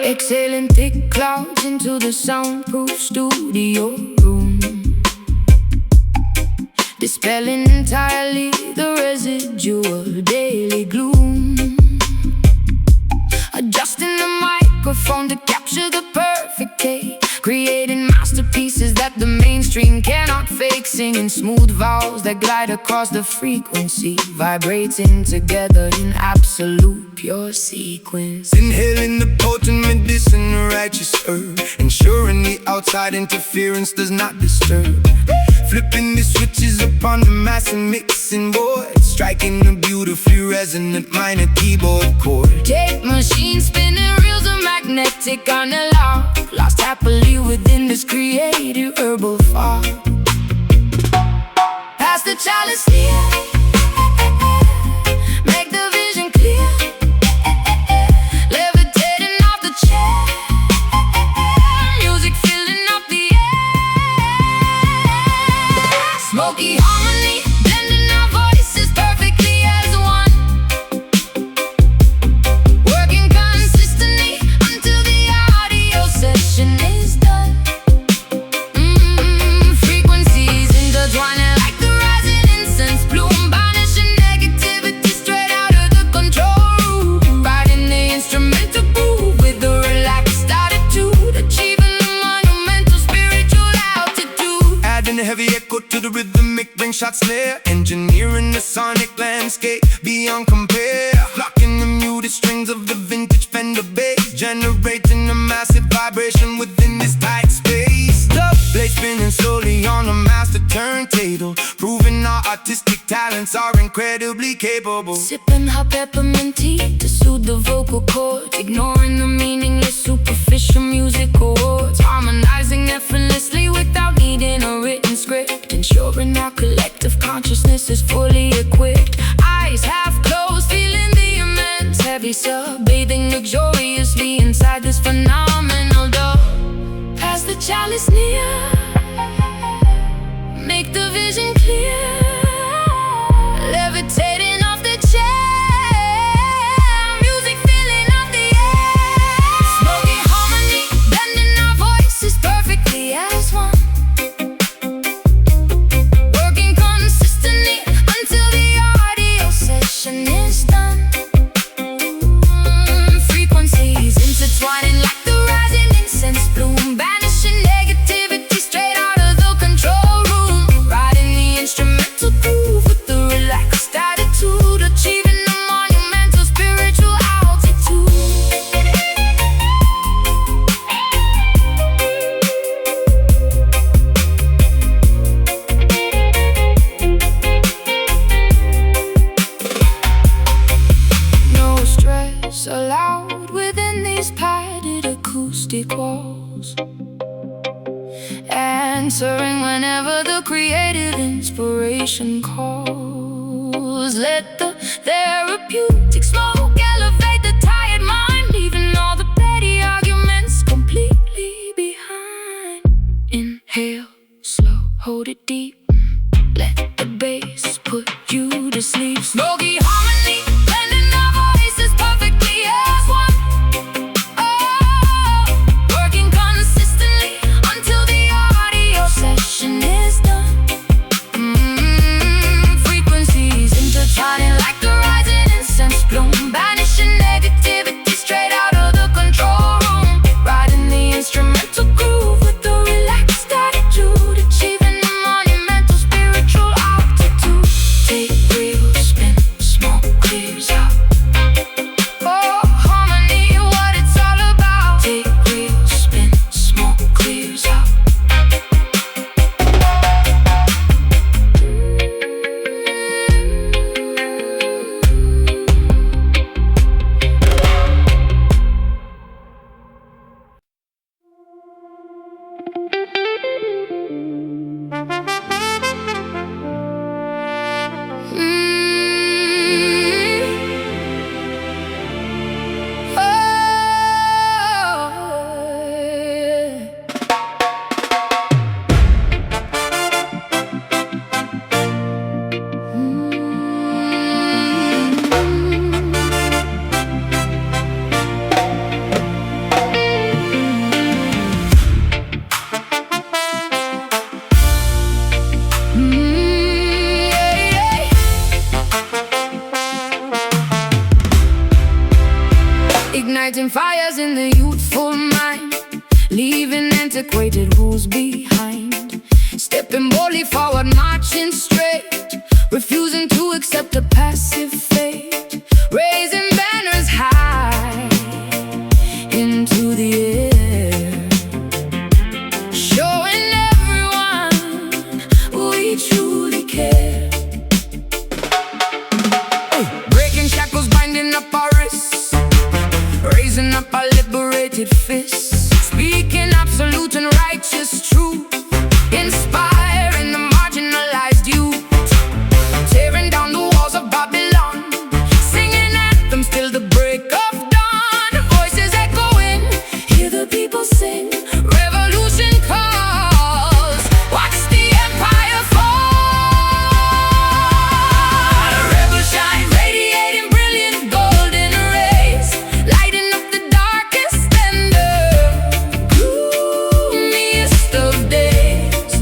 Exhaling thick clouds into the soundproof studio room, dispelling entirely the residual daily gloom. Adjusting the microphone to capture the perfect take, creating masterpieces that the mainstream cannot fake. Singing smooth vowels that glide across the frequency, vibrating together in absolute pure sequence. Inhaling the potent medicine, a righteous herb, ensuring the outside interference does not disturb. Flipping the switches upon the mass and mixing board, striking a beautifully resonant minor keyboard chord. Tape machine spinning, reels are magnetic on the loud, lost happily within this creative herbal fog. Pass the chalice near, make the vision clear, levitating off the chair, music filling up the air. Smoky harmony, blending our voices perfectly as one, working consistently until the audio session is done. Frequencies intertwining like the rising incense bloom, banishing negativity straight out of the control room. Riding the instrumental groove with a relaxed attitude, achieving the monumental spiritual altitude. Adding a heavy echo to the rhythmic ring shot snare, engineering the sonic landscape beyond compare. Locking the muted strings of the vintage Fender bass, generating a massive vibration within this tight space. The blade spinning slowly on a master turntable, proving our artistic talents are incredibly capable. Sipping hot peppermint tea to soothe the vocal cords, ignoring the meaningless superficial music chords, harmonizing effortlessly without needing a written script, ensuring our collective consciousness is fully equipped. Eyes half closed, feeling the immense heavy sub, bathing luxuriously inside this phenomenal dove. Pass the chalice near, make the vision clear, levitating off the chair, music filling up the air. Smoky harmony, blending our voices perfectly as one, working consistently until the audio session is done. Frequencies intertwining like the rising incense bloom, banishing negativity straight out of the control room. Riding the instrumental groove with the relaxed attitude, achieving the monumental spiritual altitude. No stress allowed within these padded acoustic walls, answering whenever the creative inspiration calls. Let the therapeutic smoke elevate the tired mind, leaving all the petty arguments completely behind. Inhale slow, hold it deep, let the bass put you to sleep. Smoky harmony, blending our voices perfectly as one, working consistently until the audio session is done. Frequencies intertwining like the rising incense bloom, igniting fires in the youthful mind, leaving antiquated rules behind. Stepping boldly forward, marching straight, refusing to accept a passive fate. Raising banners high into the air, showing everyone we truly care. Breaking shackles, binding up our wrists, raising up our liberated fists, speaking absolute and righteous truth, inspiring the marginalized youth, tearing down the walls of Babylon, singing anthems till the break of dawn. Voices echoing, hear the people sing, revolution calls, watch the empire fall. Rebel shine, radiating brilliant golden rays, lighting up the darkest and the gloomiest of days.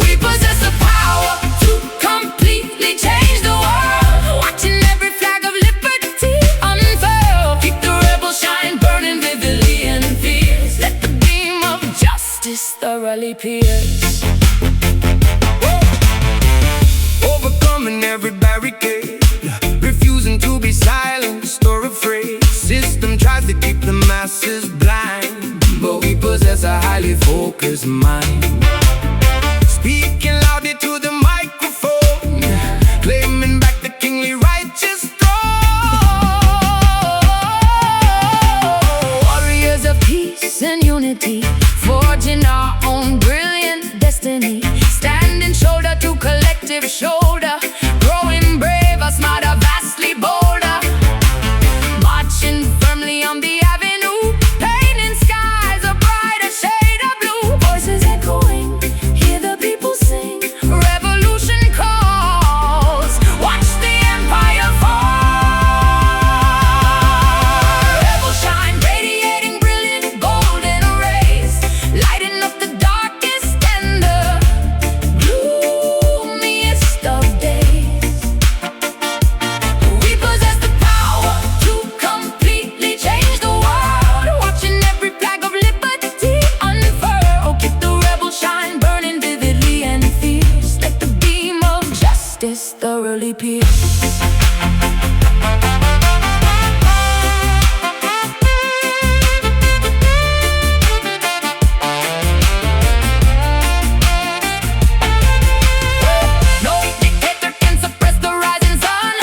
We possess the power to completely change the world, watching every flag of liberty unfurl. Keep the rebel shine burning vividly and fierce, let the beam of justice thoroughly pierce. Overcoming every barricade, refusing to be silenced or afraid. System tries to keep the masses blind, but we possess a highly focused mind. Speaking loudly to the microphone, claiming back the kingly righteous throne. Warriors of peace and unity, forging our own brilliant destiny, standing shoulder to collective shoulder, growing braver, smarter, vastly bolder, marching firmly on the avenue, painting skies a brighter shade of blue. Voices echoing, hear the people sing, revolution calls, watch the empire fall. Rebel shine, radiating brilliant golden rays, lighting up the darkest and the gloomiest of days. We possess the power to completely change the world, watching every flag of liberty unfurl. Keep the rebel shine burning vividly and fierce, let the beam of justice thoroughly pierce. No dictator can suppress the rising sun.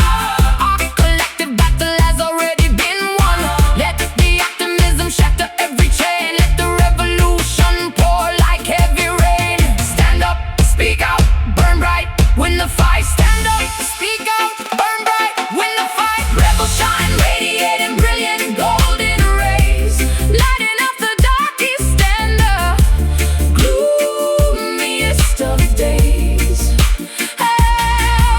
Our collective battle has already been won. Let the optimism shatter every chain, let the revolution pour like heavy rain. Stand up, speak out, burn bright, win the fight. Stand up, speak out, burn bright, win the fight. Rebel shine, radiating brilliant golden rays, lighting up the darkest and the gloomiest of days.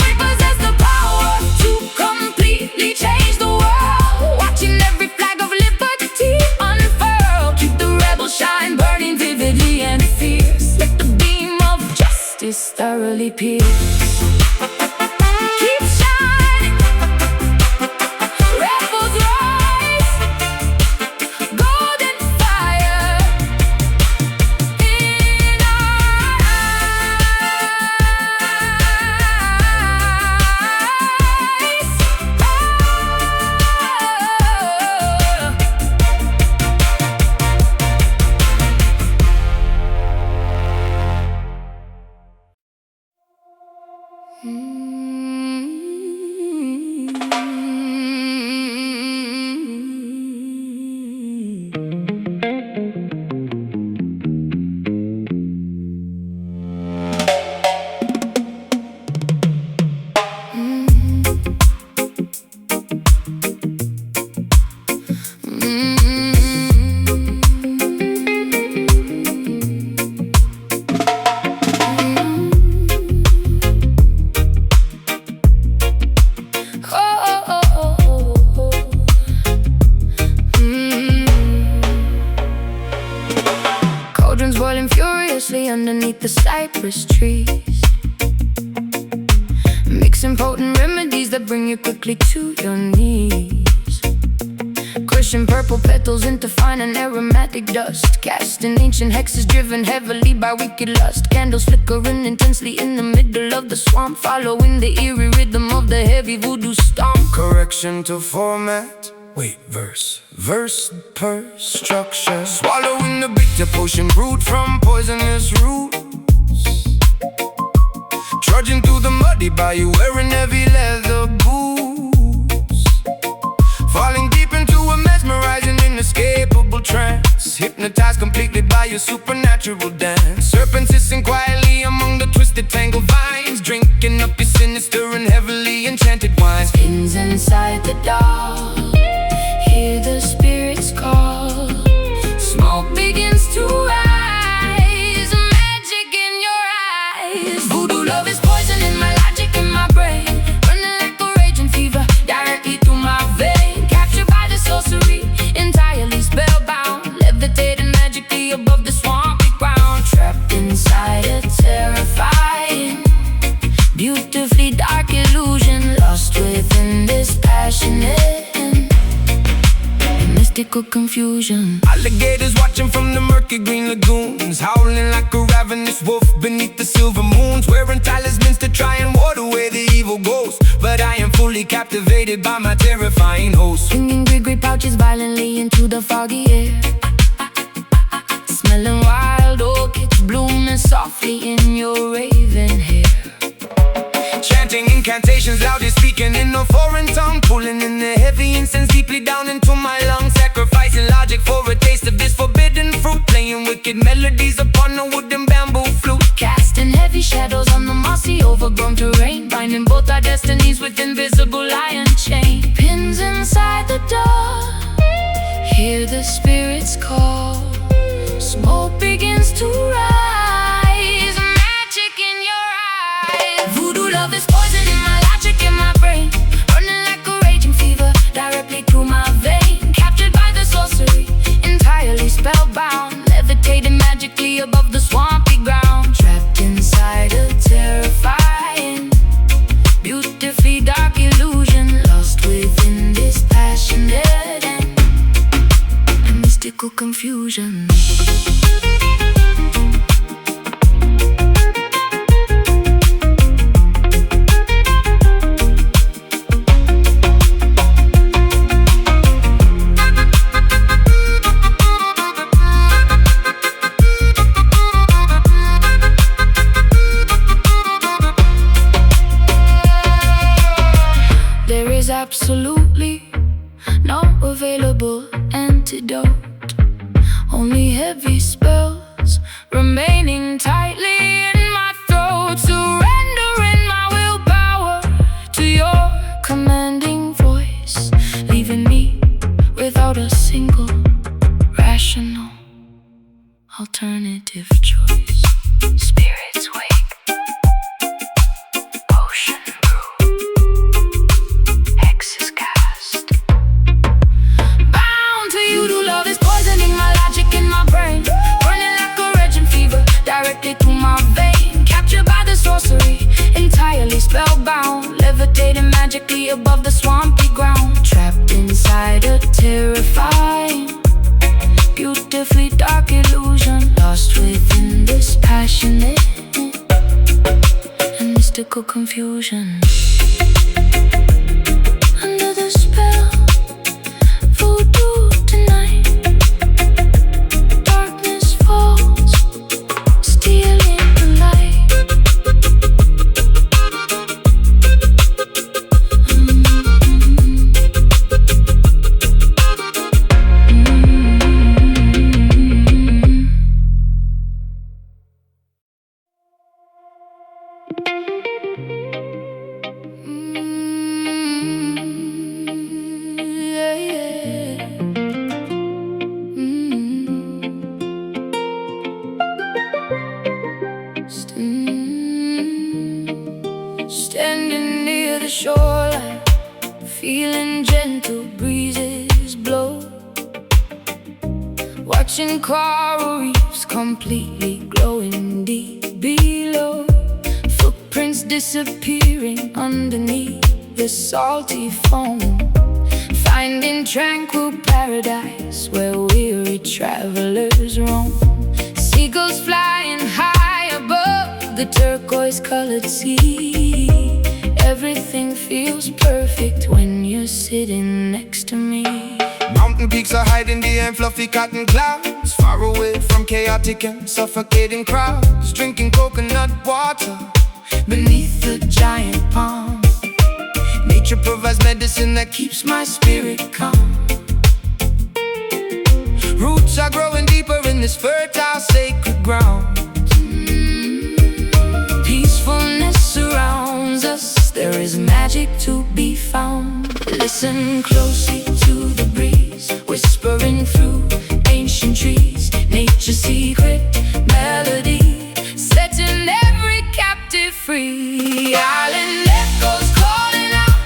We possess the power to completely change the world, watching every flag of liberty unfurl. Keep the rebel shine burning vividly and fierce, let the beam of justice thoroughly pierce. Keep shining, rebels rise, golden fire in our eyes. Boiling furiously underneath the cypress trees, mixing potent remedies that bring you quickly to your knees. crushing purple petals into fine and aromatic dust, casting ancient hexes driven heavily by wicked lust. Candles flickering intensely in the middle of the swamp, following the eerie rhythm of the heavy voodoo stomp. Correction to format. Wait, verse per structure. Swallowing the bitter potion brewed from poisonous roots. Trudging through the muddy bayou wearing heavy leather boots. Falling deep into a mesmerizing, inescapable trance. Hypnotized completely by your supernatural dance. Serpents hissing quietly among the twisted tangled vines. Drinking up your sinister and heavily enchanted wines. Pins inside the dark, hear the spirits call. Smoke begins to rise, magic in your eyes. Voodoo love is poison in my logic and my brain, running like a raging fever directly through my vein. Captured by the sorcery, entirely spellbound, levitating magically above the swampy ground. Trapped inside a terrifying, beautifully dark illusion, lost within this passionate mystical confusion. Alligators watching from the murky green lagoons, howling like a ravenous wolf beneath the silver moons. Wearing talismans to try and ward away the evil ghost, but I am fully captivated by my terrifying host. Swinging grey pouches violently into the foggy air, smelling wild orchids blooming softly in your raven hair. Chanting incantations, loudly speaking in a foreign tongue, pulling in the heavy incense deeply down into my lungs. Sacrificing logic for a taste of this forbidden fruit, playing wicked melodies upon a wooden bamboo flute. Casting heavy shadows on the mossy overgrown terrain, binding both our destinies with invisible iron chain. Pins inside the dark, hear the spirits call. Smoke begins to rise, magic in your eyes. Voodoo love is poison in my logic and my brain, running like a raging fever directly through my vein. Captured by the sorcery, entirely spellbound, levitating magically above the swampy ground. Trapped inside a terrifying, beautifully dark illusion, lost within this passionate and mystical confusion. Absolutely no available antidote, only heavy spells remaining tightly in my throat. Surrendering my willpower to your commanding voice, leaving me without a single rational alternative choice. Spirits wake, potion through my vein. Captured by the sorcery, entirely spellbound, levitating magically above the swampy ground. Trapped inside a terrifying, beautifully dark illusion, lost within this passionate and mystical confusion. Under the spell, voodoo tonight, darkness falls, stealing the light. Standing near the shoreline, feeling gentle breezes blow, watching coral reefs completely glowing deep below. Footprints disappearing underneath the salty foam, finding tranquil paradise where weary travelers roam. Seagulls flying high above the turquoise-colored sea. Everything feels perfect when you're sitting next to me. Mountain peaks are hiding behind fluffy cotton clouds, far away from chaotic and suffocating crowds, drinking coconut water beneath the giant palm. Nature provides medicine that keeps my spirit calm. Roots are growing deeper in this fertile, sacred ground. Peacefulness surrounds us, there is magic to be found. Listen closely to the breeze, whispering through ancient trees. Nature's secret melody, setting every captive free. Island echoes calling out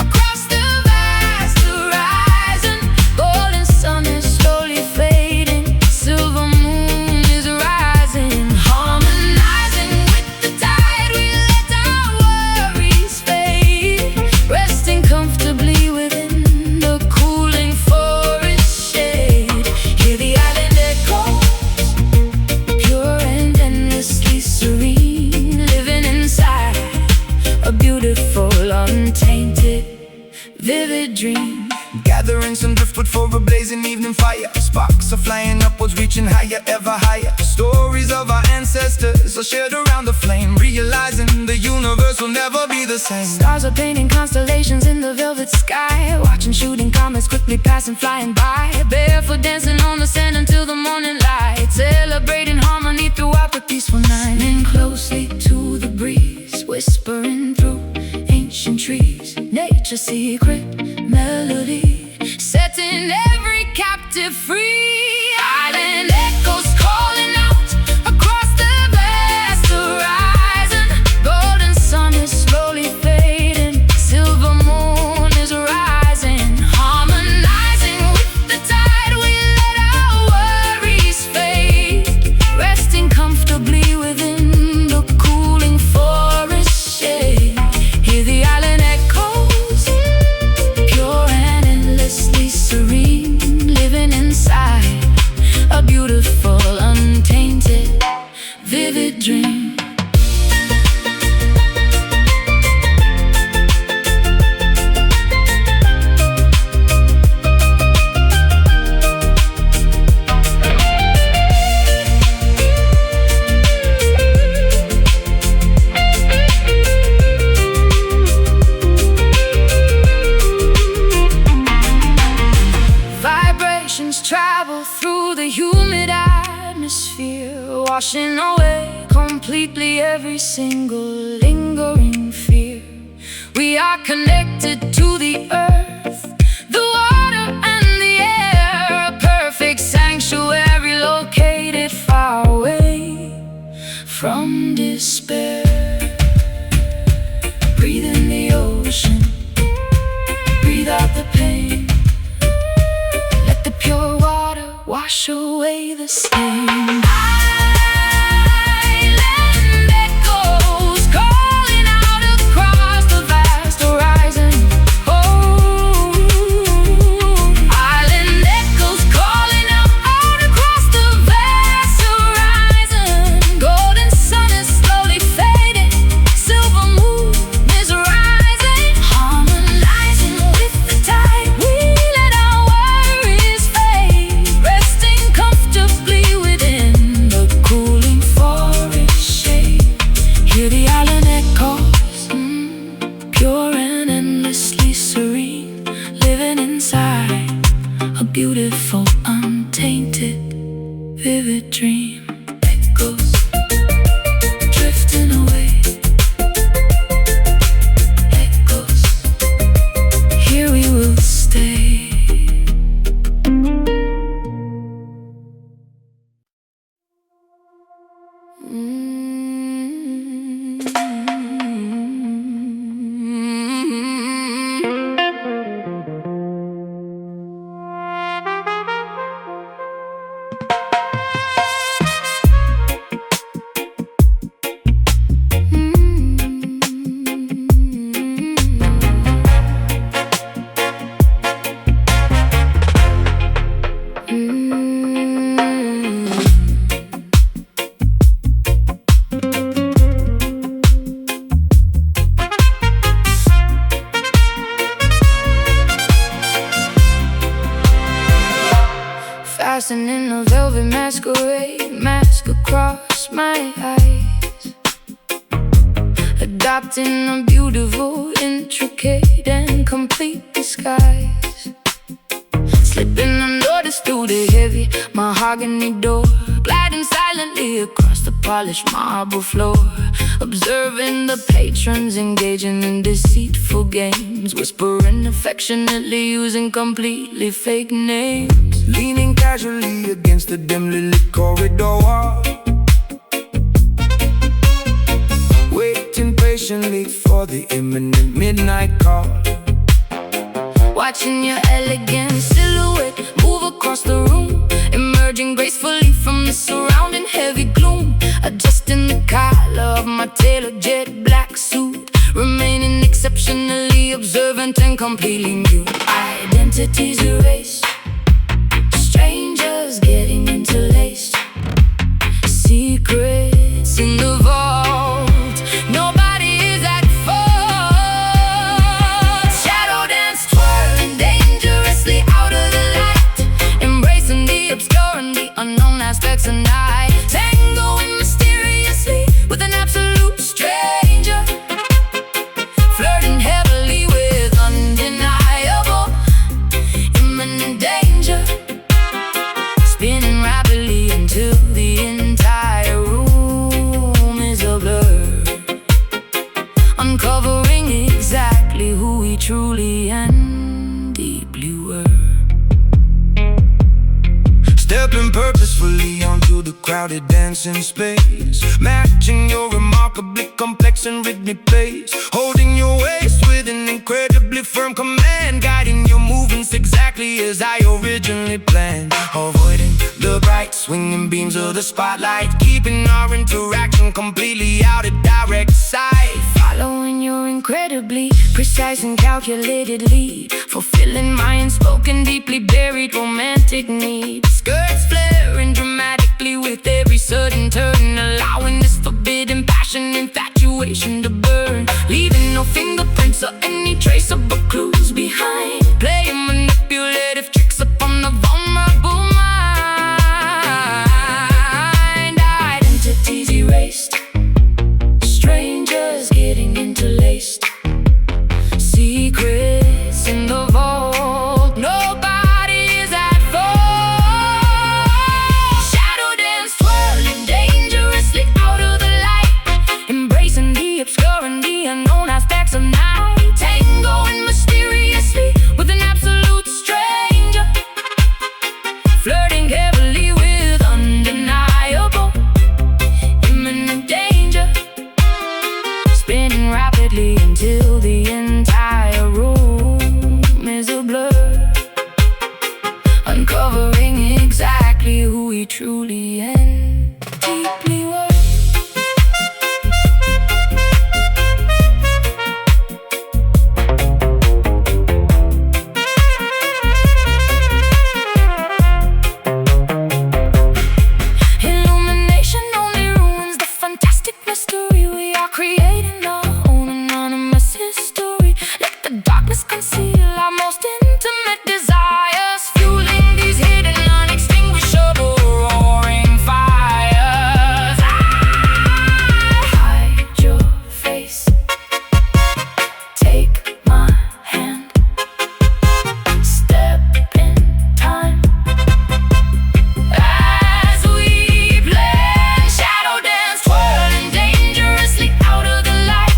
across the vast horizon. Golden sun is slowly fading, silver moon is rising. Harmonizing with the tide, we let our worries fade, resting comfortably within the cooling forest shade. Hear the island echoes, pure and endlessly serene, living inside a beautiful, untainted, vivid dream. Gathering some driftwood for a blazing evening fire. Sparks are flying upwards, reaching higher, ever higher. Stories of our ancestors are shared around the flame, realizing the universe will never be the same. Stars are painting constellations in the velvet sky, watching shooting comets quickly passing, flying by. Barefoot dancing on the sand until the morning light, celebrating harmony throughout the peaceful night. Lean closely to the breeze, whispering through ancient trees. Nature's secret melody, setting every captive free. Island echoes calling out across the vast horizon. Golden sun is slowly fading, silver moon is rising. Harmonizing with the tide, we let our worries fade, resting comfortably within the cooling forest shade. Hear the island echoes, pure and endlessly serene, living inside a beautiful, untainted, vivid dream. Vibrations travel through the humid atmosphere, washing away completely every single lingering fear. We are connected to the earth, the water and the air, a perfect sanctuary located far away from despair. Breathe in the ocean, breathe out the pain. Let the pure water wash away the stain. Island echoes calling out across the vast horizon. Oh, island echoes calling out across the vast horizon. Golden sun is slowly fading, silver moon is rising. Harmonizing with the tide, we let our worries fade, resting comfortably within the cooling forest shade. Hear the island echoes, pure and endlessly serene, living inside a beautiful, untainted, vivid dream. Echoes drifting away, echoes, here we will stay. fastening a velvet masquerade mask across my eyes, adopting a beautiful, intricate, and complete disguise. Slipping unnoticed through the heavy mahogany door, gliding silently across the polished marble floor, observing the patrons engaging in deceitful games, whispering affectionately, using completely fake names. Leaning casually against the dimly lit corridor wall, waiting patiently for the imminent midnight call. Watching your elegant silhouette move across the room, emerging gracefully from the surrounding heavy gloom. Adjusting the collar of my tailored jet black suit, remaining exceptionally observant and completely mute. Identities erased, strangers getting interlaced, secrets in the vault. Nobody is at fault. Shadow dance twirling dangerously out of the light, embracing the obscure and the unknown aspects of night, tangoing mysteriously with an absolute stranger, flirting heavily with undeniable imminent danger, spinning rapidly until the entire room is a blur, uncovering exactly who we truly and deeply were. Stepping purposefully onto the crowded dancing space, matching your remarkably complex and rhythmic pace, holding your waist with an incredibly firm command, guiding your movements exactly as I originally planned, avoiding the bright swinging beams of the spotlight, keeping our interaction completely out of direct sight. Following your incredibly precise and calculated lead, fulfilling my unspoken, deeply buried romantic needs. Skirts flaring dramatically with every sudden turn, allowing this forbidden passion, infatuation to burn, leaving no fingerprints or any traceable clues behind, playing manipulative tricks upon the vulnerable mind. Identities erased, strangers getting interlaced, secrets in the vault. Nobody is at fault. Shadow dance twirling dangerously out of the light, embracing the obscure and the unknown aspects of night, tangoing mysteriously with an absolute stranger, flirting heavily with undeniable imminent danger, spinning rapidly until the entire room is a blur, uncovering exactly who we truly and deeply were. Illumination only ruins the fantastic mystery we are creating, our own anonymous history. Let the darkness conceal our most intimate desires, fueling these hidden, unextinguishable, roaring fires. Hide your face, take my hand, step in time as we blend. Shadow dance twirling dangerously out of the light,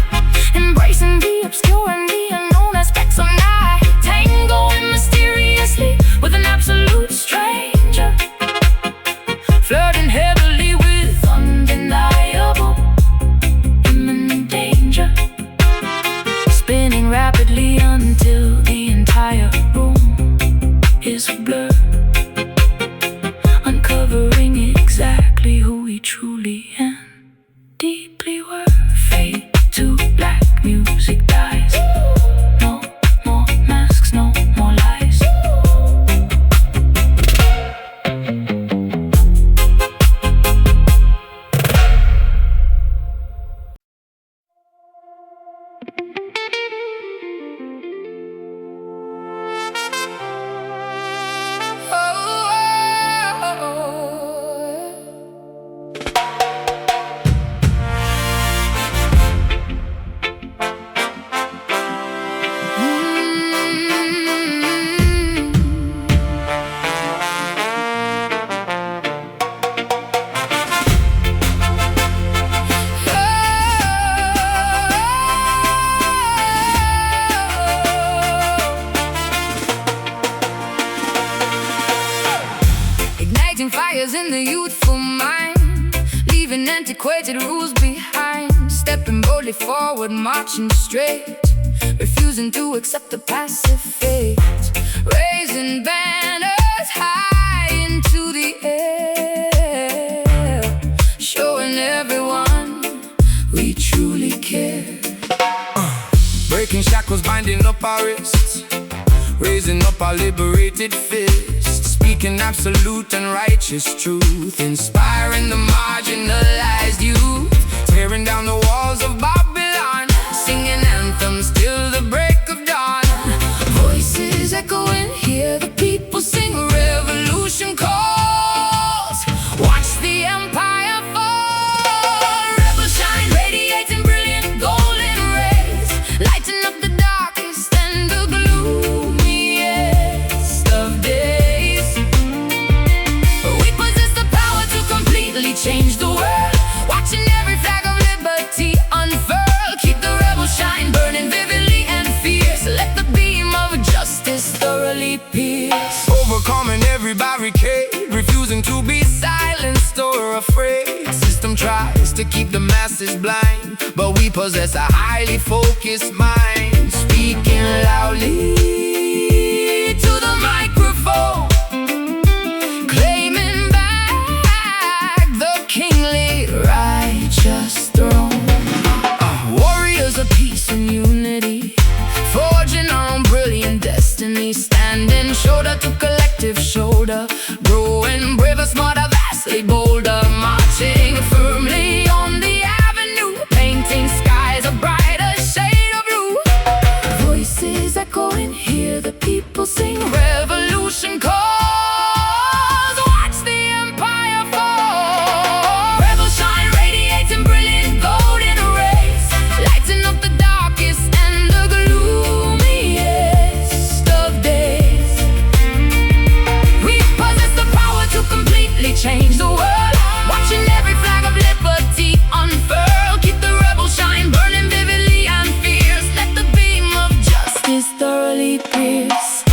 embracing the obscure and the unknown aspects of night, tangoing mysteriously with an absolute stranger, flirting heavily with undeniable imminent danger, spinning rapidly until the entire room is a blur, uncovering exactly who we truly and deeply were. Fade to black, music dies. No more masks, no more lies. lighting fires in the youthful mind, leaving antiquated rules behind, stepping boldly forward, marching straight, refusing to accept the passive fate, raising banners high into the air, showing everyone we truly care. Breaking shackles, binding up our wrists, raising up our liberated fists, speaking absolute and righteous truth, inspiring the marginalized youth, tearing down the walls of Babylon, singing anthems till the break of dawn. Voices echoing, hear the people sing, revolution calls, watch the empire fall. Rebel shine, radiating brilliant golden rays, lighting up the darkest and the gloomiest of days. We possess the power to completely change the world, watching every flag of liberty unfurl. Keep the rebel shine burning vividly and fierce, let the beam of justice thoroughly pierce. Overcoming every barricade, refusing to be silenced or afraid. System tries to keep the masses blind, but we possess a highly focused mind, speaking loudly to the microphone, Claiming back the kingly righteous throne. Warriors of peace and unity, forging our own brilliant destiny, standing shoulder to collective shoulder, growing braver, smarter, vastly bolder, marching firmly on the avenue, painting skies a brighter shade of blue. Voices echoing, hear the people sing, revolution calls, watch the empire fall. Rebel shine, radiating brilliant golden rays, lighting up the darkest and the gloomiest of days. We possess the power to completely change the world, watching every flag of liberty unfurl. Keep the rebel shine burning vividly and fierce, let the beam of justice thoroughly pierce.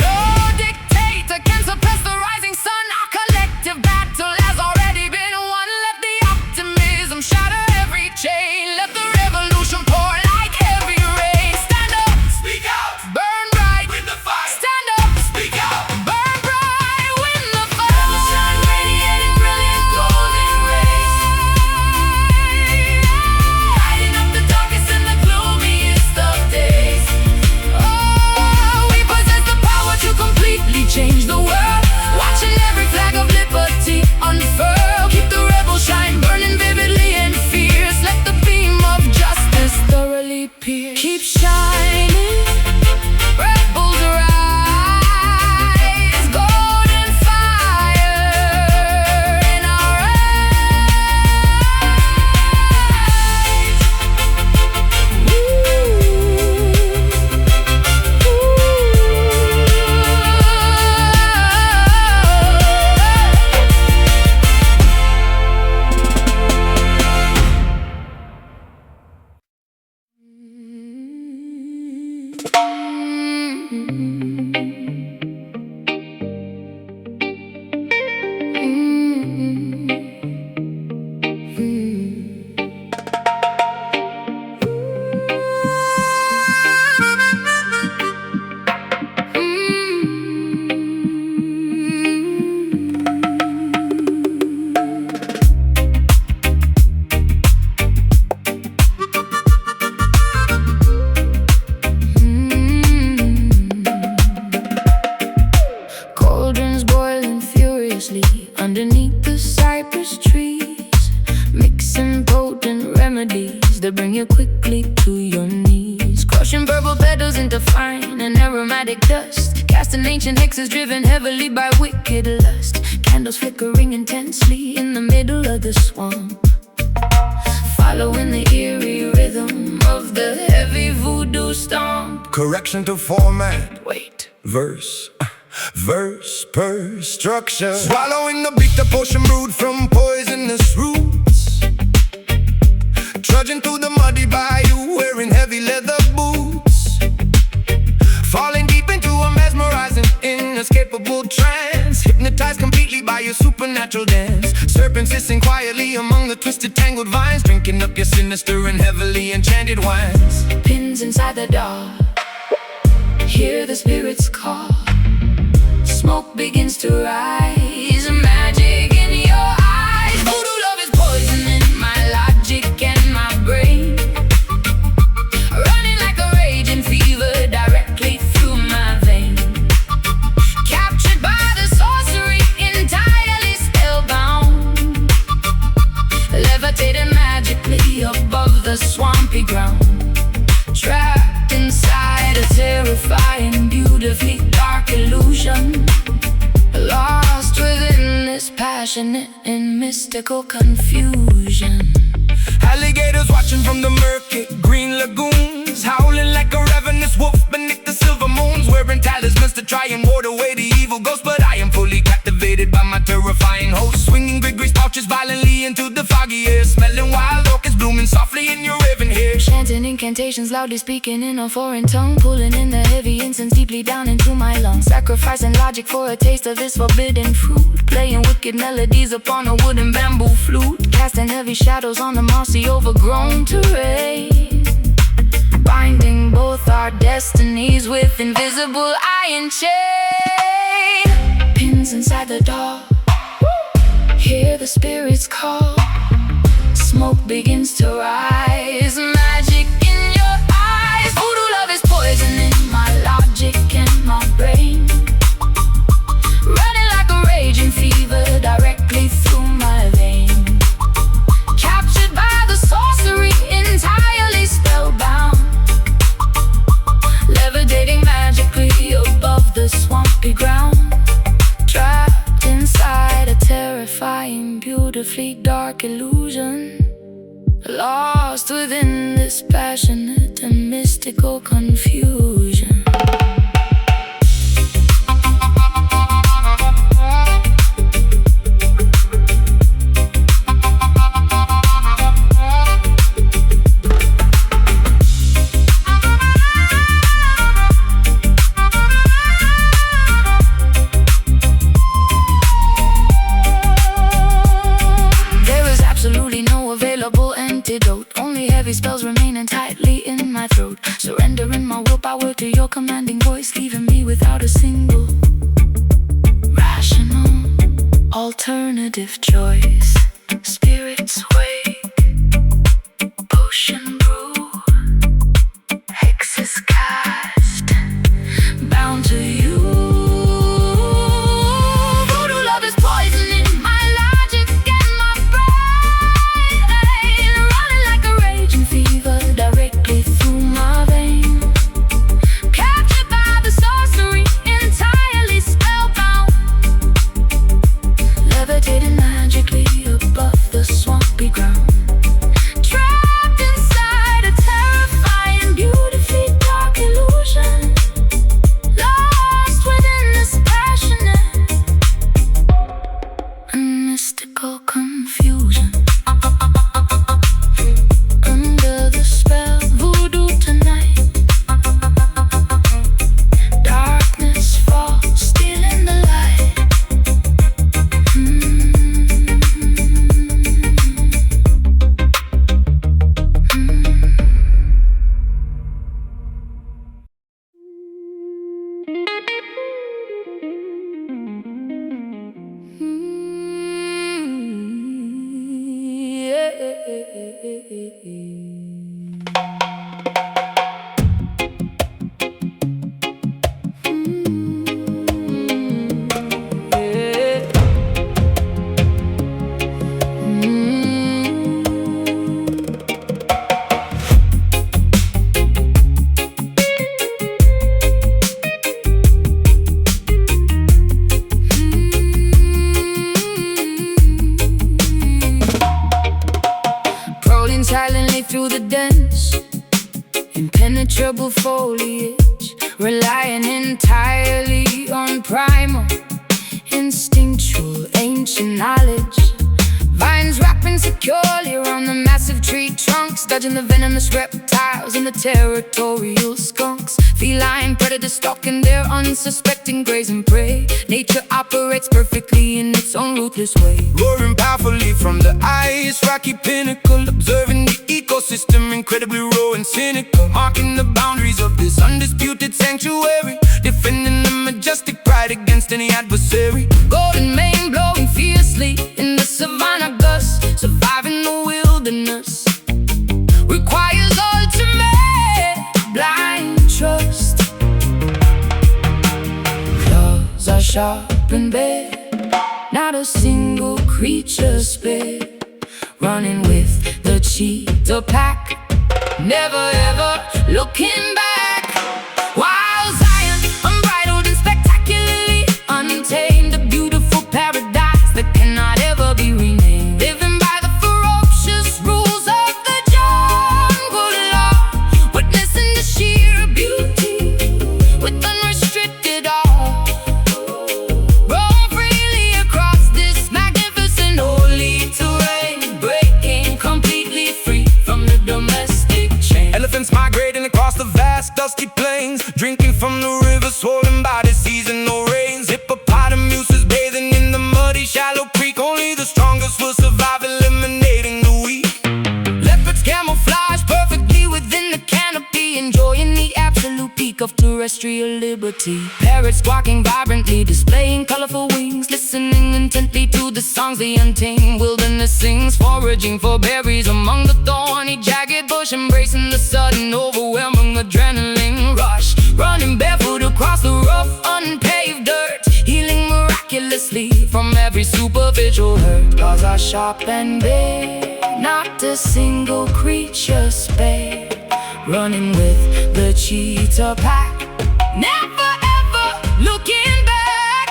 No dictator can suppress the rising sun. Our collective battle has already been won. Let the optimism shatter every chain, let the revolution pour like heavy rain. Stand up, speak out, burn bright, win the fight. stand up, Speak out, burn bright, win the fight. Rebel shine, radiating brilliant golden rays, lighting up the darkest and the gloomiest of days. Oh, we possess the power to completely change the world, watching every flag of liberty unfurl. Keep the rebel shine burning vividly and fierce, let the beam of justice thoroughly pierce. Keep shining, rebels rise, golden fire in our underneath the cypress trees, mixing potent remedies that bring you quickly to your knees. Crushing purple petals into fine and aromatic dust, casting ancient hexes driven heavily by wicked lust. Candles flickering intensely in the middle of the swamp, following the eerie rhythm of the heavy Correction to format. Wait. Verse per structure. Swallowing the bitter potion brewed from poisonous roots. Trudging through the muddy bayou, wearing heavy leather boots. Falling deep into a mesmerizing, inescapable trance. Hypnotized completely by your supernatural dance. Serpents hissing quietly among the twisted, tangled vines. Drinking up your sinister and heavily enchanted wines. Pins inside the dark, hear the spirits call. Smoke begins to rise, magic in your eyes. Voodoo love is poisoning my logic and my brain. Running like a raging fever directly through my vein. Captured by the sorcery, entirely spellbound. Levitating magically above the swampy ground. Trapped inside a terrifying, beautifully dark illusion. Lost within this passionate and mystical confusion. Alligators watching from the murky green lagoons. Howling like a ravenous wolf beneath the silver moons. Wearing talismans to try and ward away the evil ghost. But I am fully captivated by my terrifying host. Swinging Gregory's pouches violently into the foggy air. Smelling wild orchids blooming softly in your raven hair. Chanting incantations, loudly speaking in a foreign tongue. Pulling in the heavy incense deeply down into my lungs. Sacrificing logic for a taste of this forbidden fruit. Playing wicked melodies upon a wooden bamboo flute. Casting heavy shadows on the mossy overgrown terrain. Binding both our destinies with invisible iron chain. Pins inside the dark, hear the spirits call. Smoke begins to rise, magic in your eyes. Voodoo love is poisoning my logic and my brain. Running like a raging fever directly through my vein. Captured by the sorcery, entirely spellbound. Levitating magically above the swampy ground. Trapped inside a terrifying, beautifully dark illusion. Lost within this passionate and mystical confusion. Only heavy spells remaining tightly in my throat. Surrendering my willpower to your commanding voice, leaving me without a single rational alternative choice. Spirits wake, potion brew, hexes cast, bound to you. Voodoo love is poisoning my logic and my brain. Running like a raging fever directly through my vein. Captured by the sorcery, entirely spellbound. Levitating magically above the swampy ground. Trapped inside a terrifying, beautifully dark illusion. Lost within this passionate and mystical confusion. Under the spell, voodoo tonight. Darkness falls, stealing the light. Silently through the dense, impenetrable foliage, relying entirely on primal, instinctual, ancient knowledge. Vines wrapping securely around the massive tree trunks, dodging the venomous reptiles and the territorial skunks. Feline predators stalking their unsuspecting grazing prey. Nature operates perfectly in its own ruthless way. Roaring powerfully from the ice rocky pinnacle, observing the ecosystem incredibly raw and cynical, marking the boundaries of this undisputed sanctuary, defending the majestic pride against any adversary. Golden mane blowing fiercely in the savannah gust, surviving the wilderness requires ultimate blind trust. Claws are sharp and bare, not a single creature spared, running with the cheetah pack, never ever looking back. Wild Zion, unbridled and spectacularly untamed, a beautiful paradise that cannot ever be renamed. Living by the ferocious rules of the jungle law, witnessing the sheer beauty with unrestricted awe. Roam freely across this magnificent holy terrain, breaking completely free from the domestic chain. Elephants migrating across the vast dusty plains, drinking from the rivers swollen by the seasonal rains. Hippopotamuses bathing in the muddy shallow creek, only the strongest will survive, eliminating the weak. Leopards camouflage perfectly within the canopy, enjoying the absolute peak of terrestrial liberty. Parrots squawking vibrantly, displaying colorful wings, listening intently to the songs the untamed wilderness sings. Foraging for berries among the thorny jagged bush, embracing the sudden overwhelming adrenaline rush. Running barefoot across the rough unpaved dirt, healing miraculously from every superficial hurt. Claws are sharp and bare, not a single creature spared, running with the cheetah pack, never ever looking back.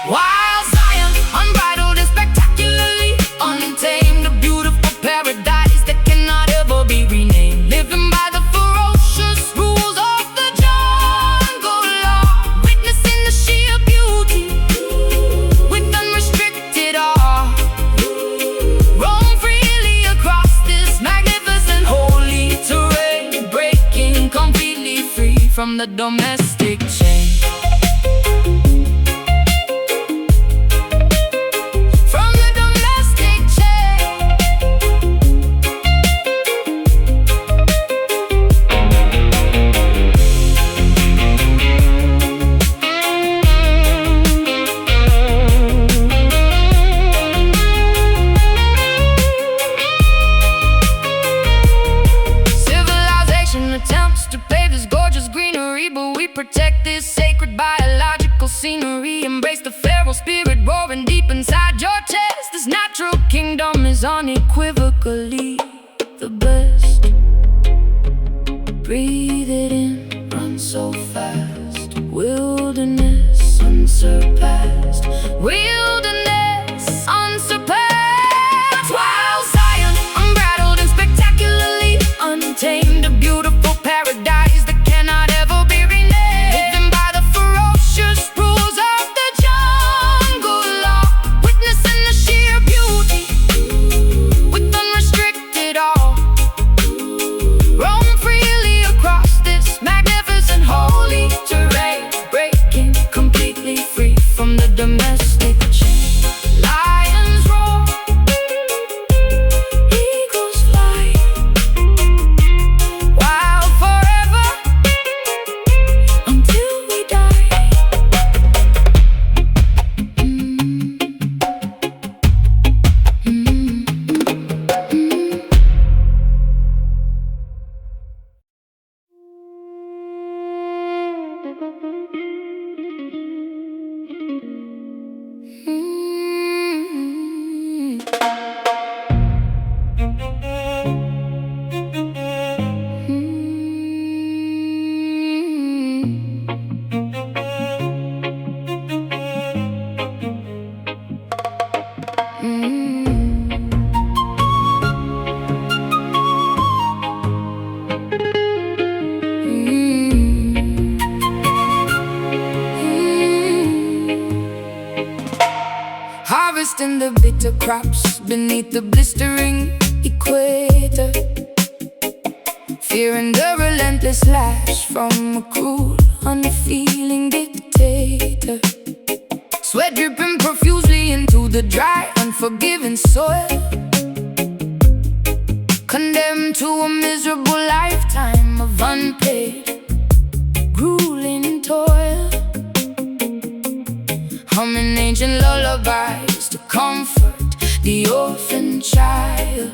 Wild Zion, unbridled and spectacularly untamed, a beautiful paradise that cannot ever be renamed. Living by the ferocious rules of the jungle law, witnessing the sheer beauty with unrestricted awe. Roam freely across this magnificent holy terrain, breaking completely free from the domestic chain. From the domestic chain. Civilization attempts to pave this gorgeous greenery, but we protect this sacred biological scenery. Embrace the feral spirit roaring deep inside your chest. This natural kingdom is unequivocally the best. Breathe it in, run so fast. Wilderness unsurpassed. Wilderness unsurpassed. Wild Zion, unbridled and spectacularly untamed, a beautiful paradise that cannot ever be renamed. Living by the ferocious rules of the jungle law, witnessing the sheer beauty with unrestricted awe. Roam freely across this magnificent holy terrain, breaking completely free from the domestic harvesting the bitter crops beneath the blistering equator, fearing the relentless lash from a cruel, unfeeling dictator. Sweat dripping profusely into the dry, unforgiving soil, condemned to a miserable lifetime of unpaid, grueling toil. Humming ancient lullabies to comfort the orphan child,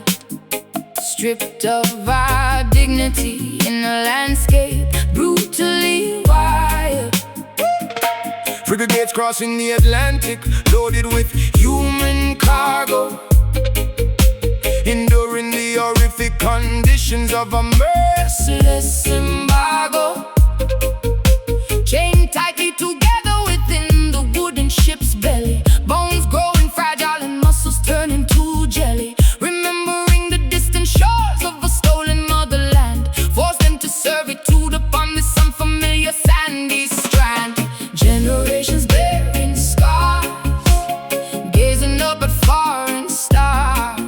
stripped of our dignity in a landscape brutally wild. Frigates crossing the Atlantic, loaded with human cargo, enduring the horrific conditions of a merciless embargo. Chained tightly together within the wooden ship's belly, bones growing fragile and muscles turning to jelly. Remembering the distant shores of a stolen motherland, forced them to servitude upon this unfamiliar sandy strand. Generations bearing scars, gazing up at foreign stars,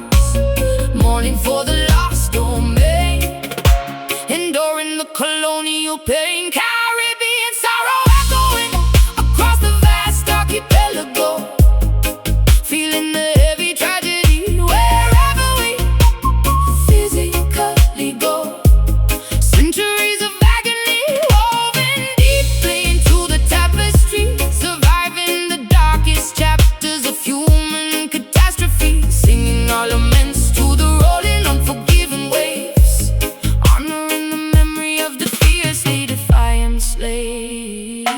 mourning for the lost domain, enduring the colonial pain. Caribbean sorrow echoing across the vast archipelago, feeling the heavy tragedy wherever we physically go. Centuries of agony woven deeply into the tapestry, surviving the darkest chapters of human catastrophe, singing our laments to the rolling, unforgiving waves, honoring the memory of the fiercely defiant slaves.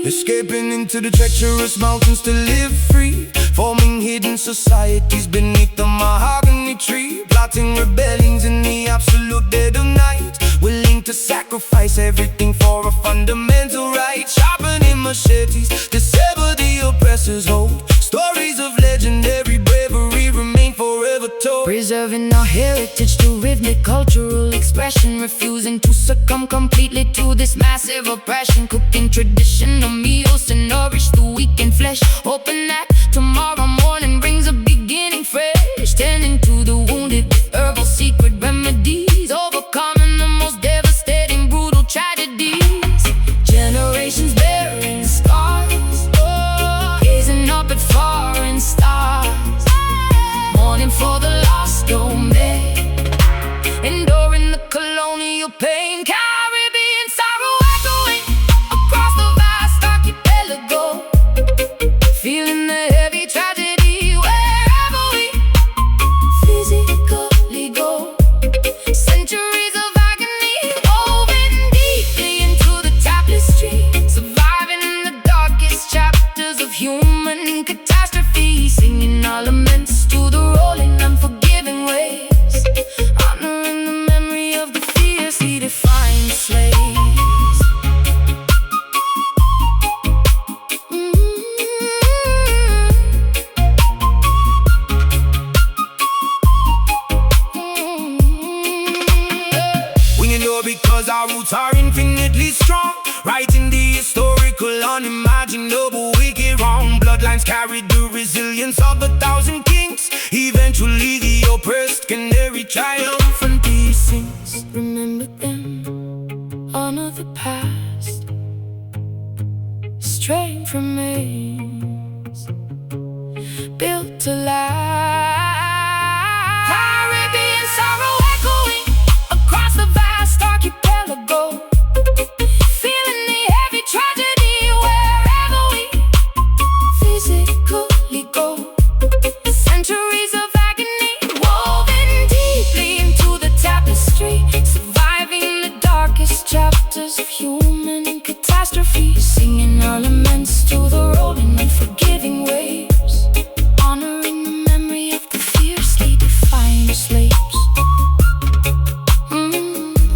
Escaping into the treacherous mountains to live free, forming hidden societies beneath the mahogany tree, plotting rebellions in the absolute dead of night, willing to sacrifice everything for a fundamental right, sharpening machetes to sever the oppressor's hold. Stories of legendary bravery remain forever told, preserving our heritage through rhythmic cultural expression, refusing to succumb completely to this massive oppression, cooking traditional meals to nourish the weak in flesh, hoping that tomorrow morning brings a beginning fresh, tending to the wounded with herbal secret remedies, overcoming the most devastating brutal tragedies. Generations bearing scars, gazing up at foreign stars, mourning for the lost domain, enduring the colonial pain. Caribbean sorrow echoing across the vast archipelago, feeling the heavy tragedy wherever we physically go. Centuries of agony woven deeply into the tapestry, surviving the darkest chapters of human catastrophe, singing our laments to the rolling, unforgiving waves, honoring the memory of the fiercely defiant slaves. We endure because our roots are infinitely strong, writing the historical, unimaginable, wicked wrong. Bloodlines carried the resilience of 1,000 kings. Eventually the oppressed can carry triumphant blessings. Remember them, honor the past, strength remains, built to last. Caribbean sorrow echoing across the vast archipelago, feeling the heavy tragedy wherever we physically go. Centuries of agony woven deeply into the tapestry, surviving the darkest chapters of human catastrophe, singing our laments to the rolling, unforgiving waves, honoring the memory of the fiercely defiant slaves.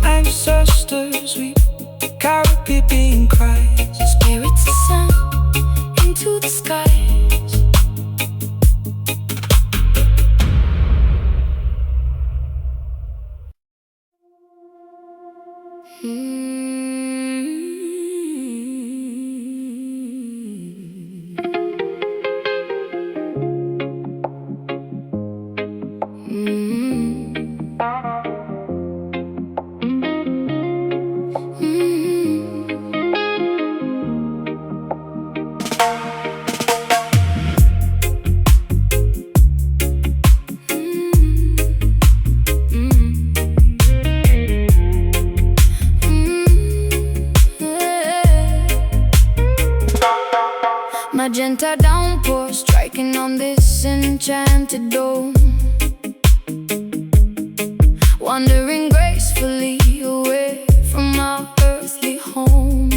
Ancestors weep, Caribbean cries, spirits ascend into the skies. Magenta downpour striking on this enchanted dome, wandering gracefully away from our earthly home,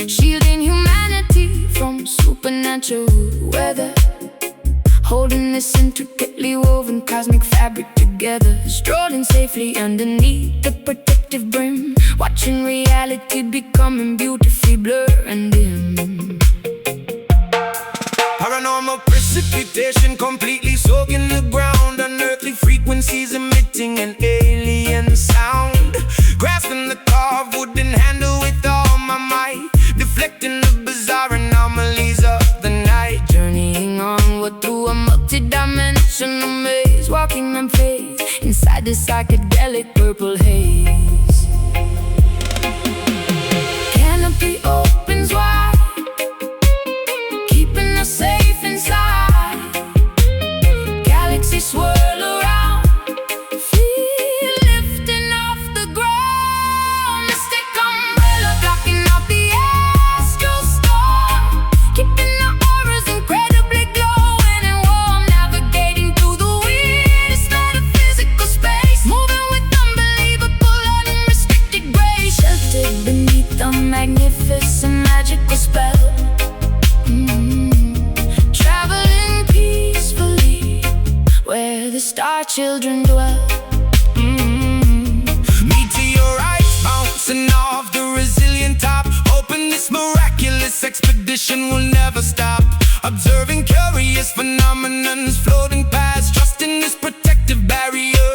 shielding humanity from supernatural weather, holding this intricately woven cosmic fabric together, strolling safely underneath the protective brim, watching reality becoming beautifully blur and dim. Paranormal precipitation completely soaking the ground, unearthly frequencies emitting an alien sound, grasping the carved wooden handle with all my might, deflecting the bizarre anomalies of the night, Journeying onward through a multi-dimensional maze, walking in faith inside the psychedelic purple haze. Canopy opens wide, keeping us safe inside. Galaxies swirl around, feel lifting off the ground. Mystic umbrella blocking out the astral storm, keeping the auras incredibly glowing and warm, navigating through the weirdest metaphysical space, moving with unbelievable unrestricted grace, sheltered beneath the magnificent magical spell. Traveling peacefully where the star children dwell. Meteorites bouncing off the resilient top, hoping this miraculous expedition will never stop. Observing curious phenomenons floating past, trusting this protective barrier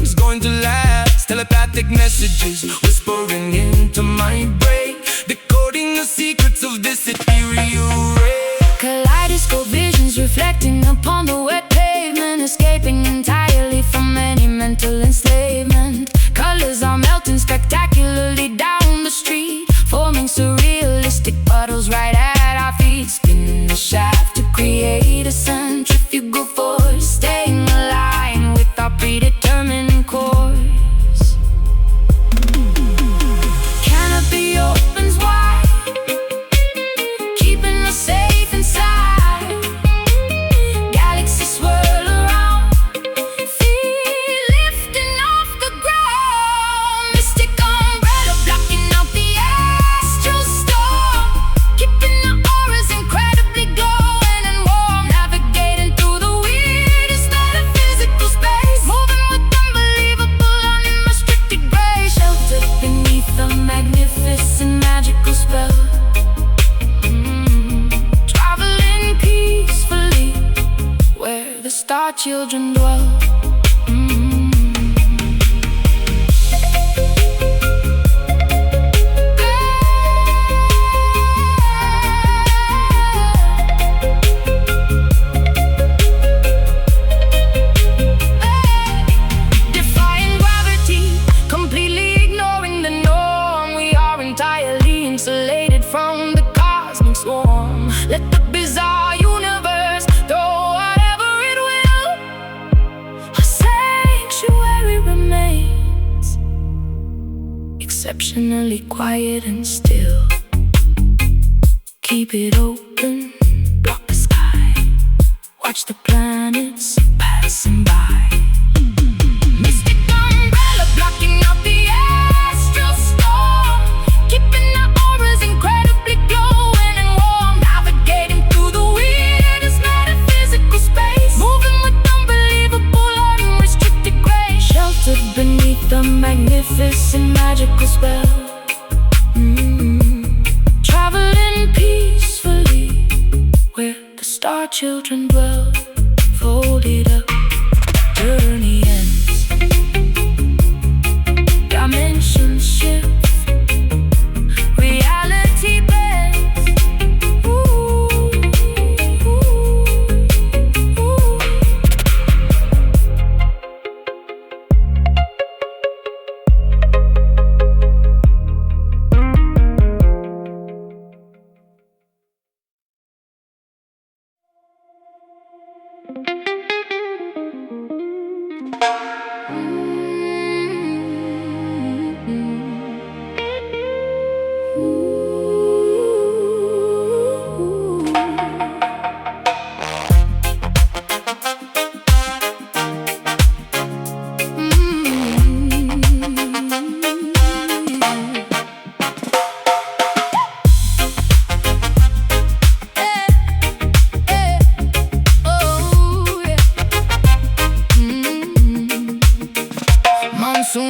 is going to last. Telepathic messages whispering into my brain, decoding the secrets of this ethereal ray. Kaleidoscope visions reflecting upon the wet pavement, escaping entirely from any mental enslavement. Colors are melting spectacularly down the street, forming surrealistic puddles right at our feet, spinning the shaft to create a centrifugal force, staying aligned with our predetermined course. Canopy opens wide, keeping us safe inside. Galaxies swirl around, feel lifting off the ground. Mystic umbrella blocking out the astral storm, keeping the auras incredibly glowing and warm, navigating through the weirdest metaphysical space, moving with unbelievable unrestricted grace, sheltered beneath the magnificent magical spell. Traveling peacefully where the star children dwell. Defying gravity, completely ignoring the norm, we are entirely insulated from the cosmic swarm. Let the bizarre universe throw whatever it will, a sanctuary remains, exceptionally quiet and still. Keep it open, block the sky, watch the planets passing by. Mystic umbrella blocking out the astral storm, keeping the auras incredibly glowing and warm, navigating through the weirdest metaphysical space, moving with unbelievable unrestricted grace, sheltered beneath the magnificent magical spell. Traveling peacefully where the star children dwell, folded up, journey ends, dimensions shift, reality bends. Ooh, ooh, ooh.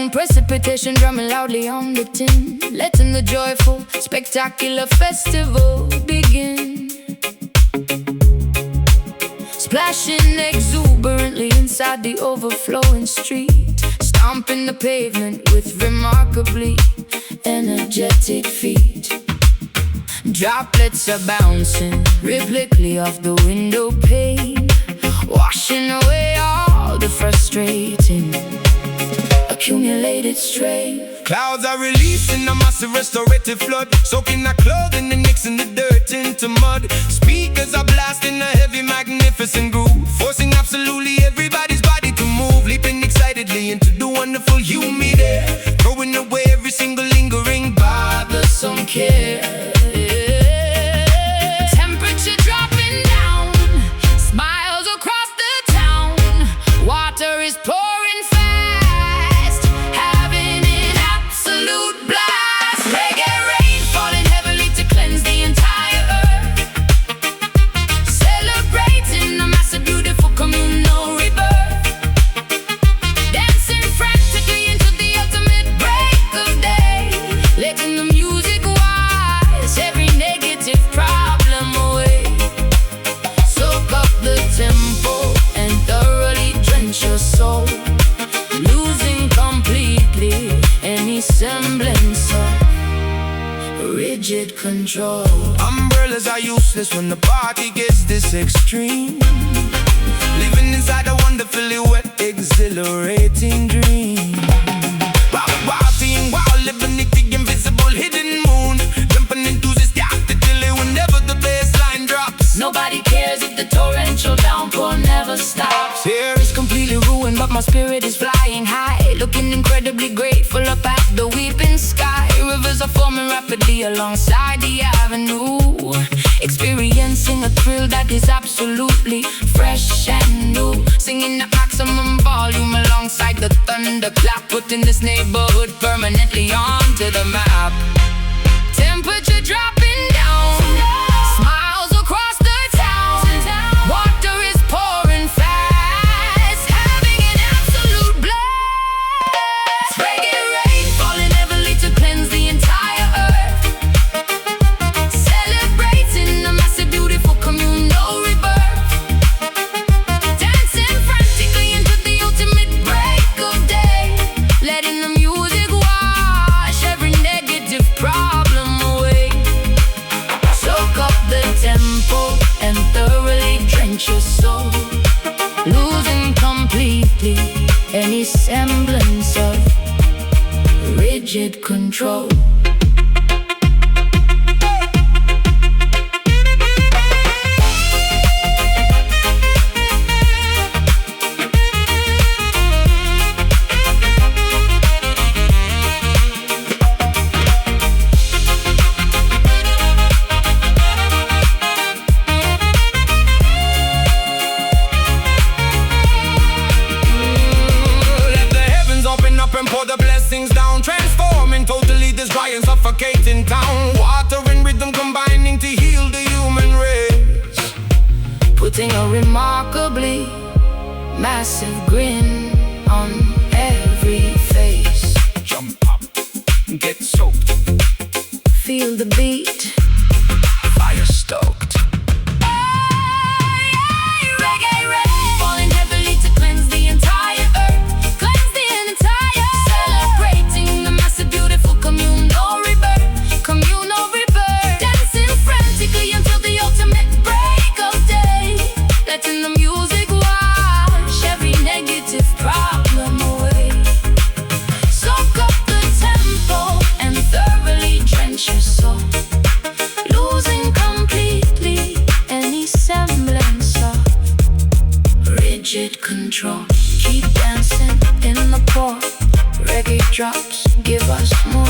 moon precipitation drumming loudly on the tin, letting the joyful, spectacular festival begin. Splashing exuberantly inside the overflowing street, stomping the pavement with remarkably energetic feet. Droplets are bouncing rhythmically off the window pane, washing away all the frustrating accumulated strain. Clouds are releasing a massive restorative flood, soaking our clothing and mixing the dirt into mud. Speakers are blasting a heavy, magnificent groove, forcing absolutely everybody's body to move, leaping excitedly into the wonderful humid air, throwing away every single lingering bothersome care. Temperature dropping down, smiles across the town. Water is pouring fast, having an absolute blast. Reggae rain falling heavily to cleanse the entire earth, celebrating a massive, beautiful communal rebirth. Dancing frantically into the ultimate break of day, letting the music wash every negative problem away. Soak up the tempo and thoroughly drench your soul, losing completely any semblance of rigid control. Umbrellas are useless when the party gets this extreme, living inside a wonderfully wet, exhilarating dream. Partying while living the invisible hidden moon, jumping enthusiastically whenever the bassline drops. Nobody cares if the torrential downpour never stops. Here It's completely ruined, but my spirit is flying high, looking incredibly grateful up at the weeping sky. Rivers are forming rapidly alongside the avenue, experiencing a thrill that is absolutely fresh and new. Singing at maximum volume alongside the thunderclap, putting this neighborhood permanently onto the map. Temperature dropping down, smiles across the town. Water is pouring fast, having an absolute blast. Reggae rain falling heavily to cleanse the entire earth, celebrating a massive, beautiful communal rebirth. Dancing frantically into the ultimate break of day, letting the music wash every negative problem away. Soak up the tempo and thoroughly drench your soul, losing completely any semblance of rigid control. let the heavens open up and pour the blessings down, transforming totally this dry and suffocating town. Water and rhythm combining to heal the human race, Putting a remarkably massive grin on every face. jump up, get soaked, Feel the beat, fire stoked. reggae rain falling heavily to cleanse the entire earth, cleanse the entire, celebrating the massive, beautiful communal rebirth, communal rebirth. Dancing frantically until the ultimate break of day, letting the music wash every negative problem away. Soak up the tempo and thoroughly drench your soul, losing completely any semblance of rigid control. Keep dancing in the pour, reggae drops give us more.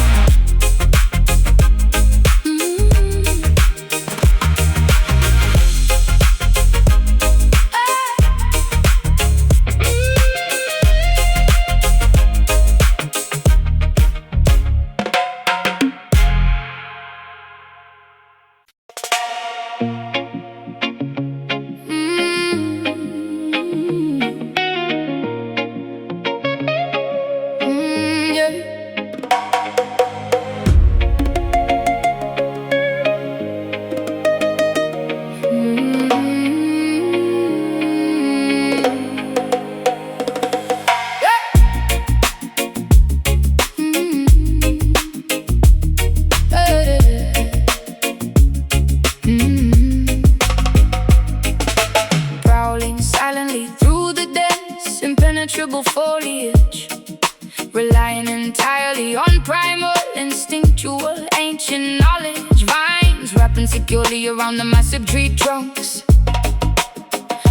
securely around the massive tree trunks,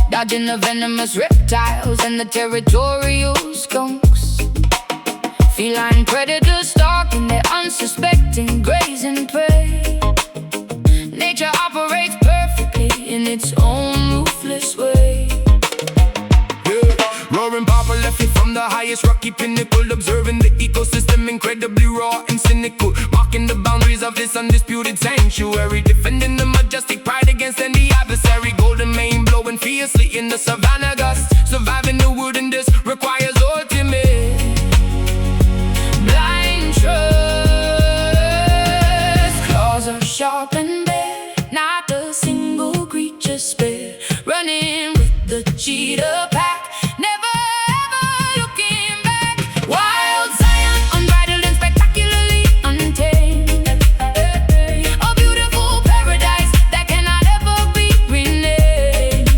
dodging the venomous reptiles and the territorial skunks. Feline predators stalking their unsuspecting grazing prey. Nature operates perfectly in its own ruthless way. Roaring Papa left it from the highest rocky pinnacle, observing the ecosystem incredibly raw and cynical, marking the boundaries of this undisputed sanctuary, defending the majestic pride against any adversary. Golden mane blowing fiercely in the savannah gust, surviving the wilderness requires ultimate blind trust. Claws are sharp and bare, not a single creature spared, running with the cheetah pack, never ever looking back. Wild Zion, unbridled and spectacularly untamed, a beautiful paradise that cannot ever be renamed.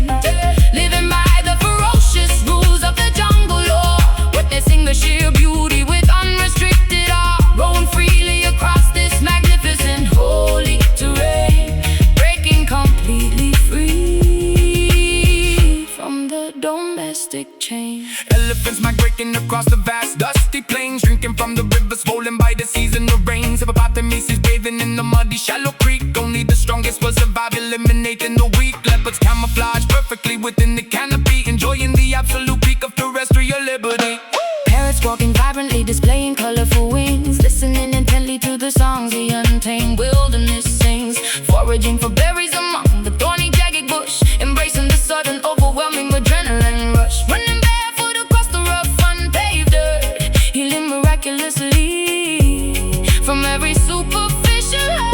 Living by the ferocious rules of the jungle law, witnessing the sheer beauty with unrestricted awe, rolling freely across this magnificent holy terrain, breaking completely free from the domestic chain. Elephants migrating across the vast dusty plains, drinking from the rivers swollen by the seasonal rains. Hippopotamuses bathing in the muddy shallow creek, only the strongest will survive, eliminating the weak. Leopards camouflage perfectly within the canopy, enjoying the absolute peak of terrestrial liberty. Parrots walking vibrantly, displaying colorful wings, listening intently to the songs the untamed wilderness sings, foraging for berries among the thorny jagged bush, embracing the sudden overwhelming adrenaline rush, running barefoot across the rough unpaved earth, healing miraculously from every superficial hurt.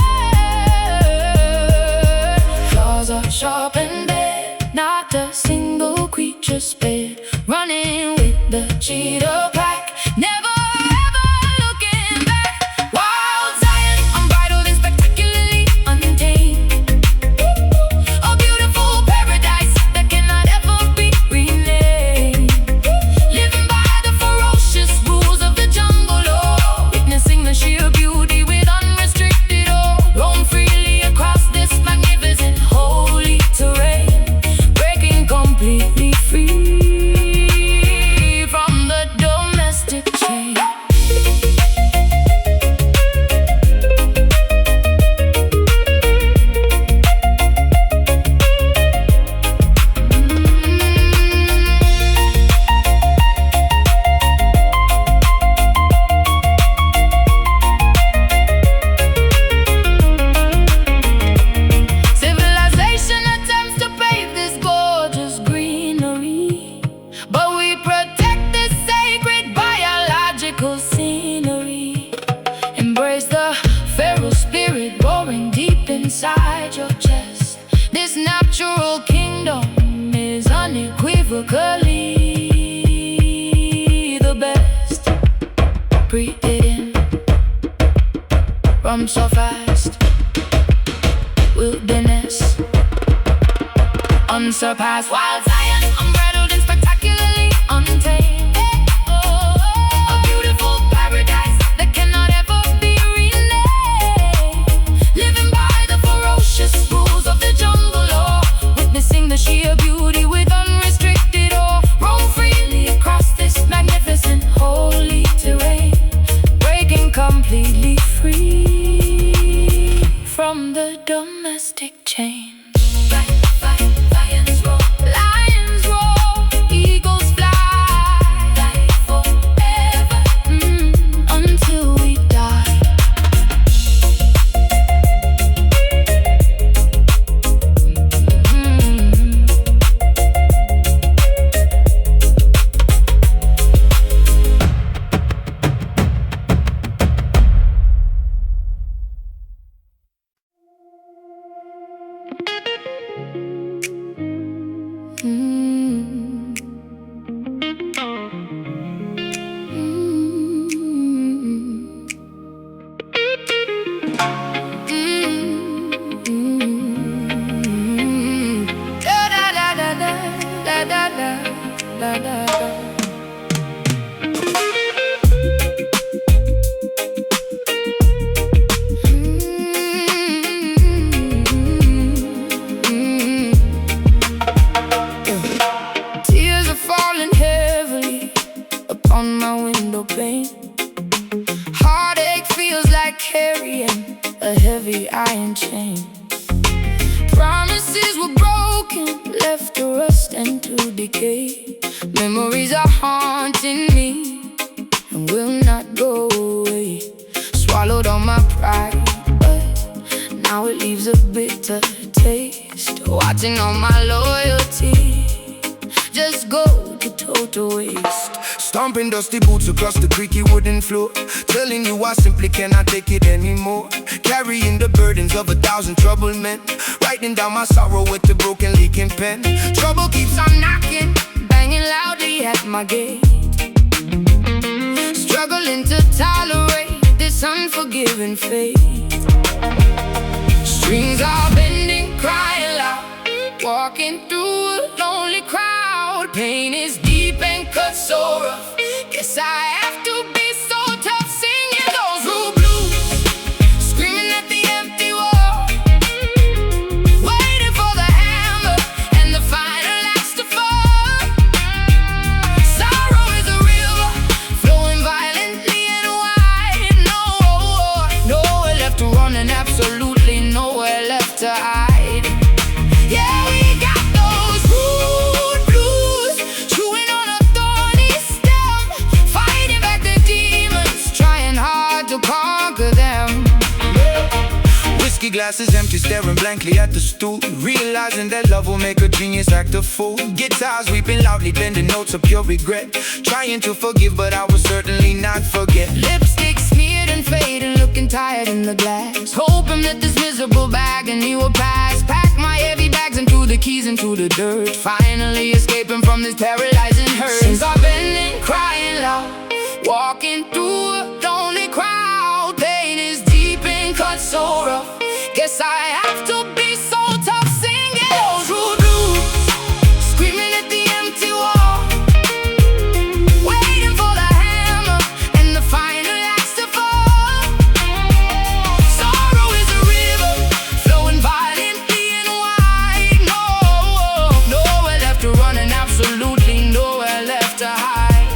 Claws are sharp and bare, not a single creature spared, running with the cheetah pack, never ever looking back. Wild Zion, unbridled and spectacularly untamed, a beautiful paradise that cannot ever be renamed. Living by the ferocious rules of the jungle law, witnessing the sheer beauty with unrestricted awe, roam freely across this magnificent holy terrain, breaking completely free from the domestic chain. Civilization attempts to pave this gorgeous greenery, but we protect this sacred biological scenery. Embrace the feral spirit roaring deep inside your chest. This natural kingdom is unequivocally the best. Breathe it in, rum so fast, wilderness unsurpassed. Wild Zion, unbridled and spectacularly untamed, a beautiful paradise that cannot ever be renamed. Living by the ferocious rules of the jungle law, witnessing the sheer beauty with unrestricted awe, roam freely across this magnificent holy terrain, breaking completely free from the domestic chain. Lions roar, eagles fly, forever, until we die. like carrying a heavy iron chain. Promises were broken, left to rust and to decay. Memories are haunting me and will not go away. Swallowed all my pride, but now it leaves a bitter taste. Watching all my loyalty just go to total waste. Stomping dusty boots across the creaky wooden floor, telling you I simply cannot take it anymore. Carrying the burdens of 1,000 troubled men, writing down my sorrow with the broken leaking pen. Trouble keeps on knocking, banging loudly at my gate. Struggling to tolerate this unforgiving fate. Strings are bending, crying loud, walking through a lonely crowd. Pain is deep and cut so rough. Guess I have to be so tough, singing those rude blues, screaming at the empty wall, waiting for the hammer and the final axe to fall. Sorrow is a river flowing violently and wide. Nowhere left to run and absolutely nowhere left to hide. Yeah, we got those rude blues, chewing on a thorny stem, fighting back the demons, trying hard to conquer them. Whiskey glasses empty, staring blankly at the stool, realizing that love will make a genius act a fool. Guitars weeping loudly, blending notes of pure regret, trying to forgive but I will certainly not forget. Lipstick smeared and fading, looking tired in the glass, hoping that this miserable agony will pass. Pack my heavy bags and threw the keys into the dirt, finally escaping from this paralyzing hurt. Strings are bending, crying loud, walking through a lonely crowd. Pain is deep and cut so rough. Guess I have to be so tough, singing those rude blues, screaming at the empty wall, waiting for the hammer and the final axe to fall. Sorrow is a river flowing violently and wide. Nowhere left to run and absolutely nowhere left to hide.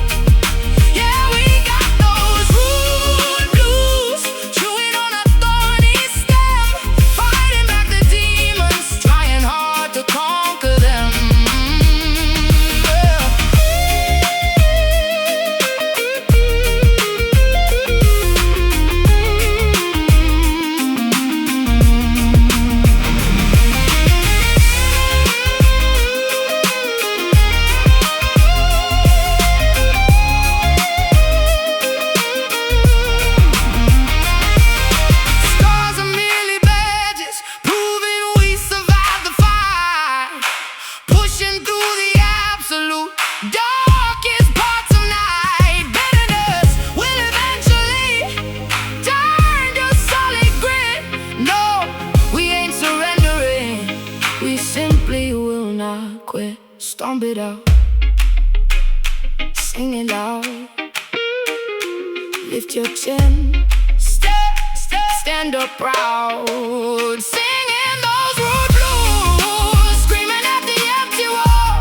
Yeah, we got those rude blues, chewing on a thorny stem, fighting back the demons, trying hard to conquer them. Stars are merely badges, proving we survived the fight, pushing through the absolute darkest parts of night. Bitterness will eventually turn to solid grit. No, we ain't surrendering, we simply will not quit. Stomp it out, sing it loud, lift your chin, stand up proud, singing those rude blues, screaming at the empty wall,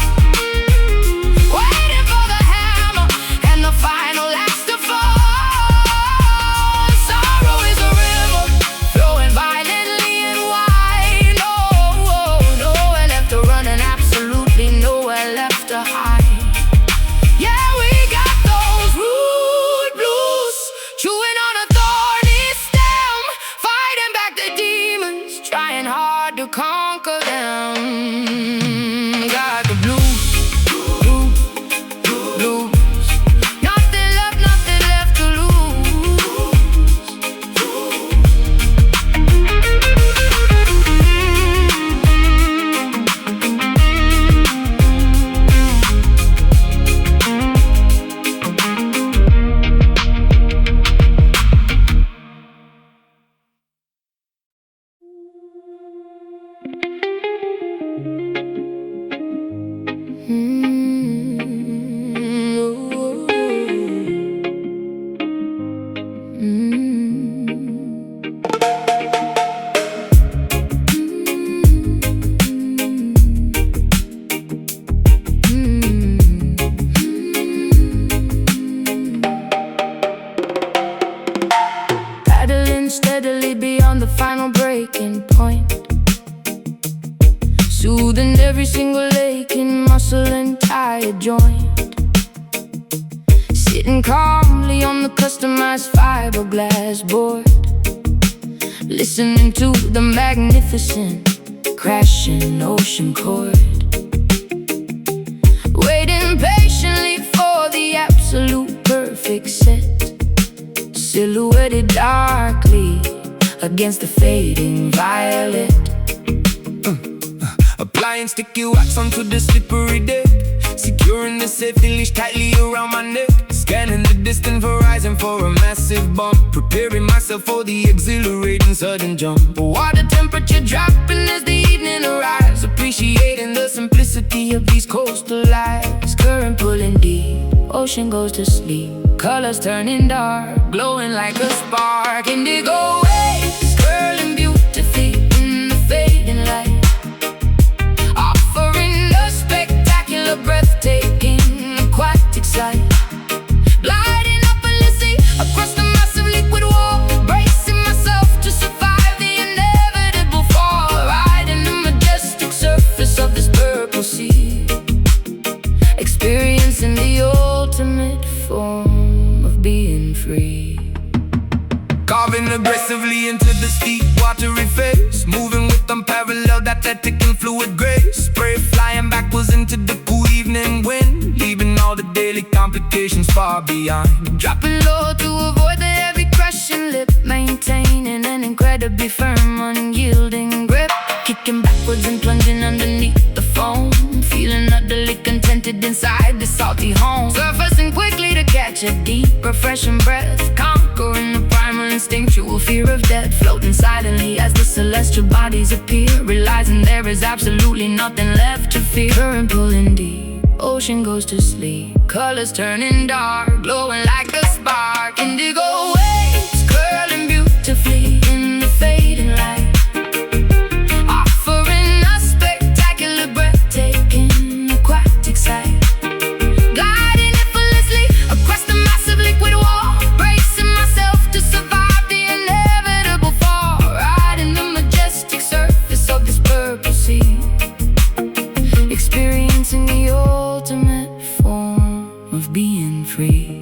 waiting for the hammer and the final axe to fall. Sorrow is a river flowing violently and wide. Nowhere left to run and absolutely nowhere left to hide. Yeah, we got those rude blues, chewing on a thorny stem, fighting back the demons, steadily beyond the final breaking point, soothing every single aching muscle and tired joint. Sitting calmly on the customized fiberglass board, listening to the magnificent crashing ocean chord, waiting patiently for the absolute perfect set, silhouetted darkly against the fading violet. Applying sticky wax onto the slippery deck, securing the safety leash tightly around my neck, scanning the distant horizon for a massive bump, preparing myself for the exhilarating sudden jump. Water temperature dropping as the evening arrives, appreciating the simplicity of these coastal lives. Current pulling deep, ocean goes to sleep, colors turning dark, glowing like a spark. Indigo waves curling beautifully in the fading light, offering a spectacular, breathtaking, aquatic sight. Gliding up endlessly across the massive liquid wall, bracing myself to survive the inevitable fall, riding the majestic surface of this purple sea, experiencing the ultimate form of being free. Carving aggressively into the steep, watery face, moving with unparalleled athletic and fluid grace. Spray flying backwards into the cool evening wind, leaving all the daily complications far behind. Dropping low to avoid the heavy crushing lip, maintaining an incredibly firm, unyielding grip, kicking backwards and plunging underneath the foam, feeling utterly contented inside the salty home. Surfacing quickly to catch a deep, refreshing breath, conquering the primal instinctual fear of death, floating silently as the celestial bodies appear, realizing there is absolutely nothing left to fear. Current pulling deep, ocean goes to sleep, colors turning dark, glowing like a spark. Indigo waves curling beautifully in the fading light, offering a spectacular, breathtaking, aquatic sight. Gliding effortlessly across the massive liquid wall, bracing myself to survive the inevitable fall, riding the majestic surface of this purple sea, experiencing the ultimate form of being free.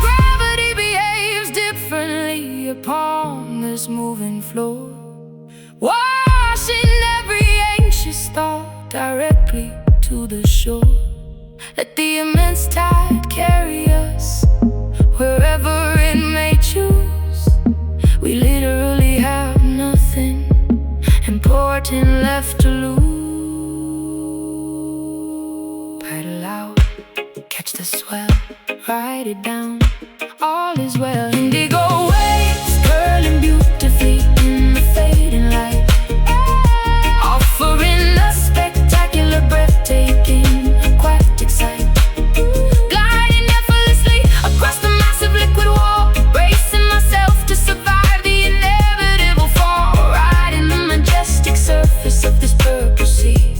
Gravity behaves differently upon this moving floor, washing every anxious thought directly to the shore. Let the immense tide carry us wherever it may choose. We literally have nothing important left to lose. Paddle out, catch the swell, ride it down, all is well. Indigo waves curling beautifully in the fading light, offering a spectacular, breathtaking, aquatic sight. Gliding effortlessly across the massive liquid wall, bracing myself to survive the inevitable fall, riding the majestic surface of this purple sea,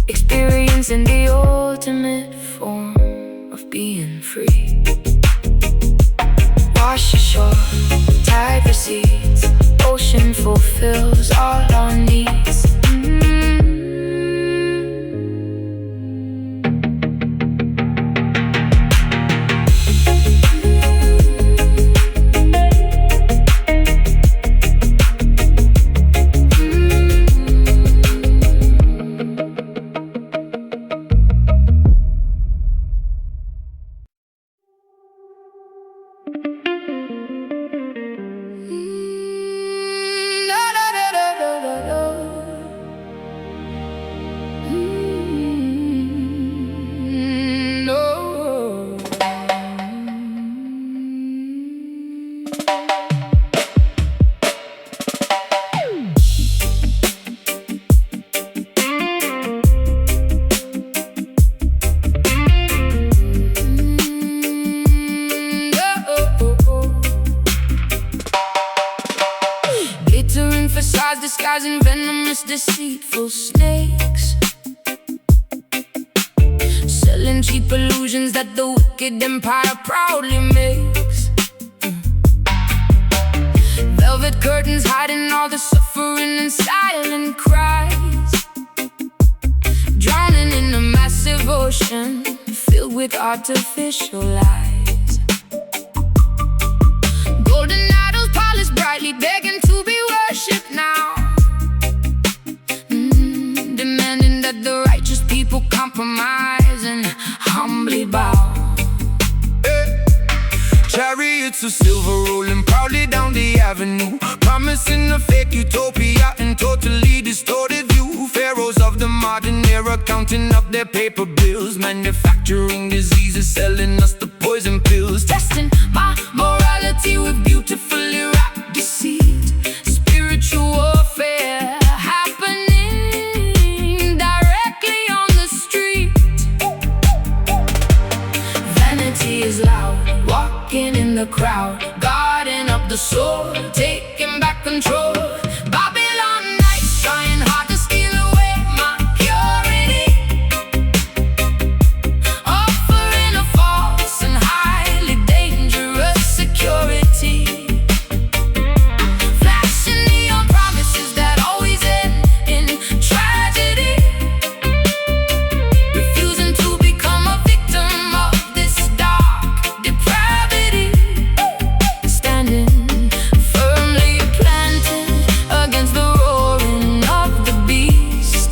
experiencing the ultimate form of being free. facades disguising venomous, deceitful snakes, selling cheap illusions that the wicked empire proudly makes. Velvet curtains hiding all the suffering and silent cries, drowning in a massive ocean filled with artificial lies. Golden idols polished brightly, begging to be worshipped now, demanding that the righteous people compromise and humbly bow. Chariots of silver rolling proudly down the avenue, promising a fake utopia and totally distorted view. Pharaohs of the modern era counting up their paper bills, manufacturing diseases, selling us the poison pills, Testing my morality with beautifully wrapped deceit. Spiritual warfare happening directly on the street. Vanity is loud, walking in the crowd, guarding up the soul, taking back control. Babylon nights trying hard to steal away my purity, offering a false and highly dangerous security, flashing neon promises that always end in tragedy, refusing to become a victim of this dark depravity, standing firmly planted against the roaring of the beast,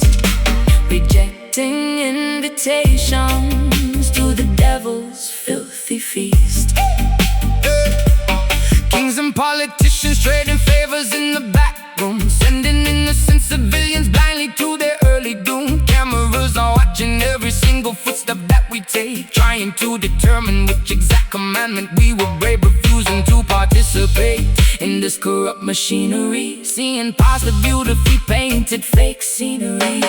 rejecting invitations to the devil's filthy feast. Kings and politicians trading favors in the back room, sending innocent civilians blindly to their early doom. Cameras are watching every single footstep that we take, trying to determine which exact commandment we will brave, refusing to participate in this corrupt machinery, seeing past the beautifully painted fake scenery.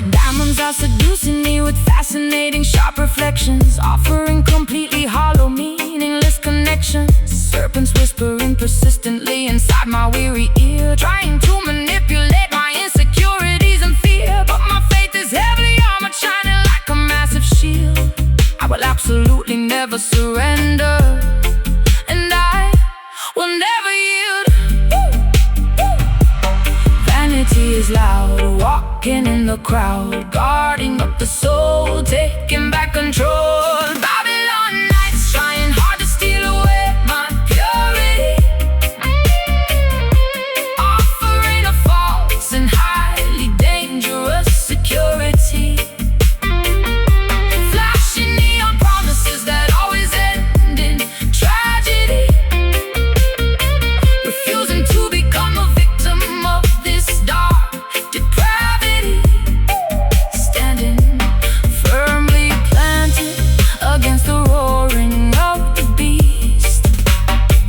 Diamonds are seducing me with fascinating sharp reflections, offering completely hollow, meaningless connections. Serpents whispering persistently inside my weary ear, trying to manipulate my insecurities and fear. But my faith is heavily armored, shining like a massive shield. I will absolutely never surrender, and I will never yield. Vanity is loud, walking in the crowd, guarding up the soul, taking back control. Babylon nights trying hard to steal away my purity, offering a false and highly dangerous security, flashing neon promises that always end in tragedy, refusing to become a victim of this dark depravity, standing firmly planted against the roaring of the beast,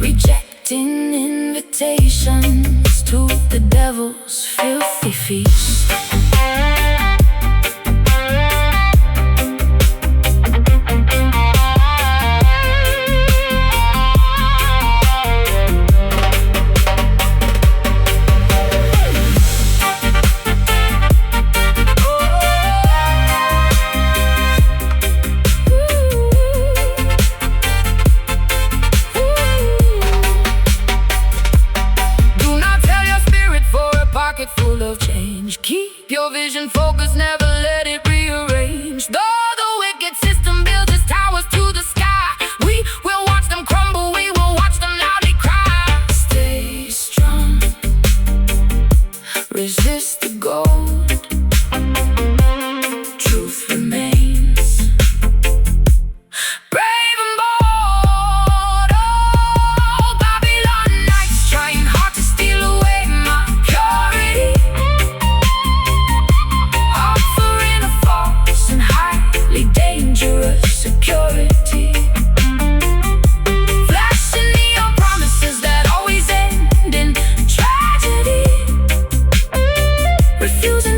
rejecting invitations to the devil's filthy feast. Do not tell your spirit for a pocket full of change. Keep your vision focused, never let it rearrange. Though the wicked system builds its towers to the sky, we will watch them crumble, we will watch them loudly cry. Stay strong, resist the gold, truth remains. Brave and bold, oh, Babylon nights trying hard to steal away my purity, offering a false and highly dangerous security, flashing neon promises that always end in tragedy, refusing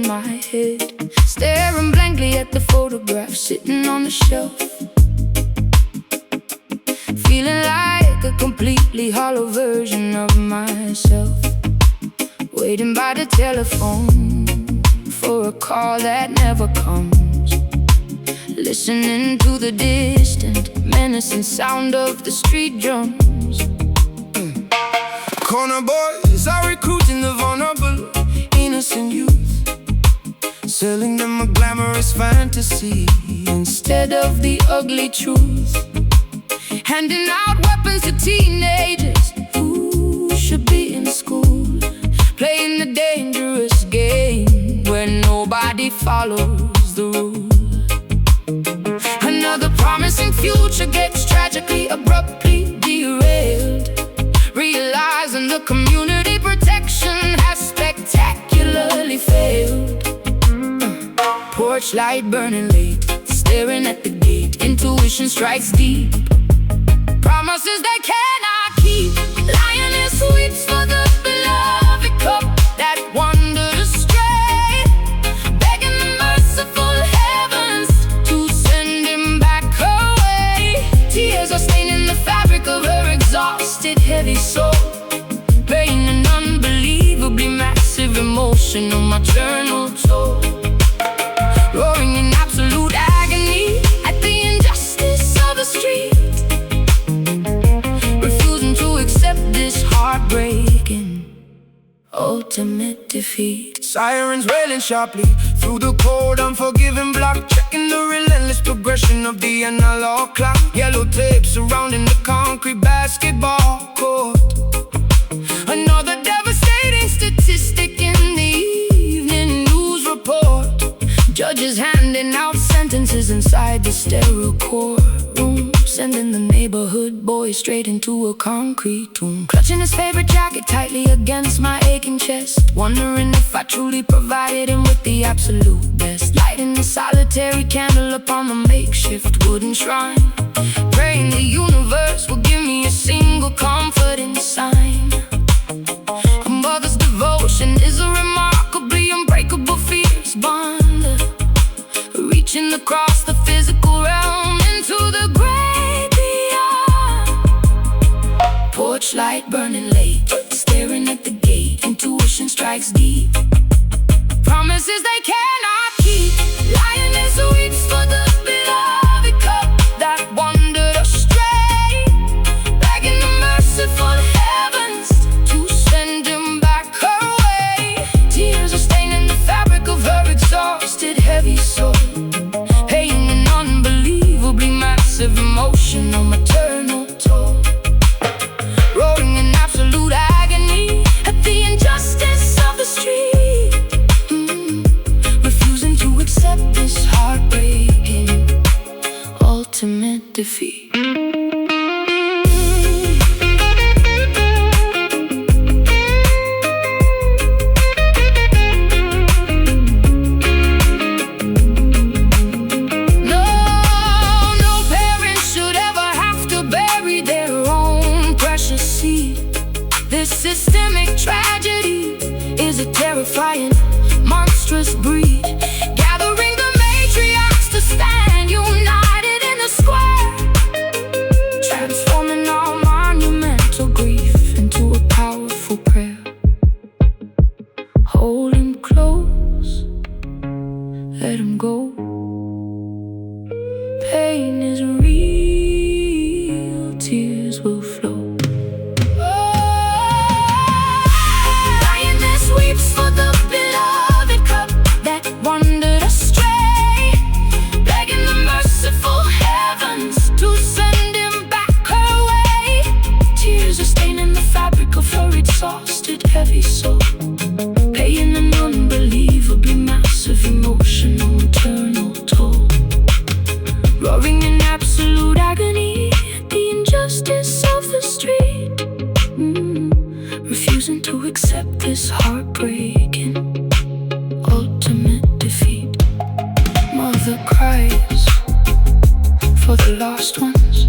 in my head, staring blankly at the photograph sitting on the shelf, feeling like a completely hollow version of myself, waiting by the telephone for a call that never comes, listening to the distant, menacing sound of the street drums. Corner boys are recruiting the vulnerable, innocent youth, selling them a glamorous fantasy instead of the ugly truth, handing out weapons to teenagers who should be in school, playing the dangerous game where nobody follows the rules. Another promising future gets tragically, abruptly derailed, realizing the community protection has spectacularly failed. Porch light burning late, staring at the gate, intuition strikes deep, promises they cannot keep. Lioness weeps for the beloved cup that wandered astray, begging the merciful heavens to send him back away. Tears are staining the fabric of her exhausted, heavy soul, paying an unbelievably massive emotional, maternal toll, roaring in absolute agony at the injustice of the street, refusing to accept this heartbreaking, ultimate defeat. Sirens wailing sharply through the cold, unforgiving block, checking the relentless progression of the analog clock. Yellow tape surrounding the concrete basketball court. Another devastating statistic in the evening news report. Judges handing out sentences inside the sterile courtroom, sending the neighborhood boy straight into a concrete tomb. Clutching his favorite jacket tightly against my aching chest, wondering if I truly provided him with the absolute best. Lighting a solitary candle upon the makeshift wooden shrine, praying the universe will give me a single comforting sign. A mother's devotion is a remarkably unbreakable fierce bond, reaching across the physical realm into the great beyond. Porch light burning late, staring at the gate, intuition strikes deep, promises they cannot keep. Lioness weeps for the beloved cup that wandered astray, begging the merciful heavens to send him back away. Tears are staining the fabric of her exhausted, heavy soul, paying an unbelievably massive emotional, maternal toll, roaring in absolute agony at the injustice of the street, refusing to accept this heartbreaking, ultimate defeat. This systemic tragedy is a terrifying, monstrous breed, gathering the matriarchs to stand united in the square, transforming our monumental grief into a powerful prayer. Hold him close, let him go. Pain is real, tears will flow. For the beloved cup that wandered astray, begging the merciful heavens to send him back away. Tears are staining the fabric of her exhausted, heavy soul, paying an unbelievably massive emotional, maternal toll, roaring in absolute agony at the injustice of the street, refusing to accept this heartbreaking, ultimate defeat. Mother cries for the lost ones,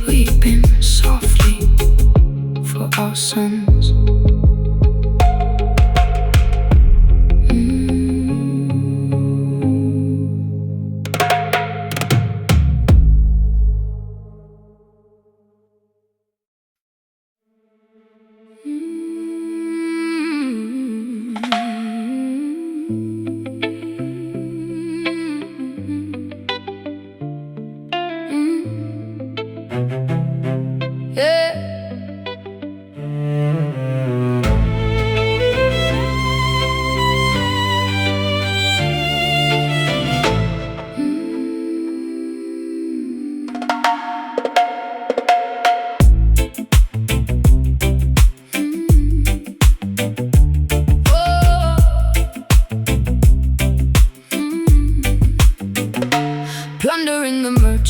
weeping softly for our sons.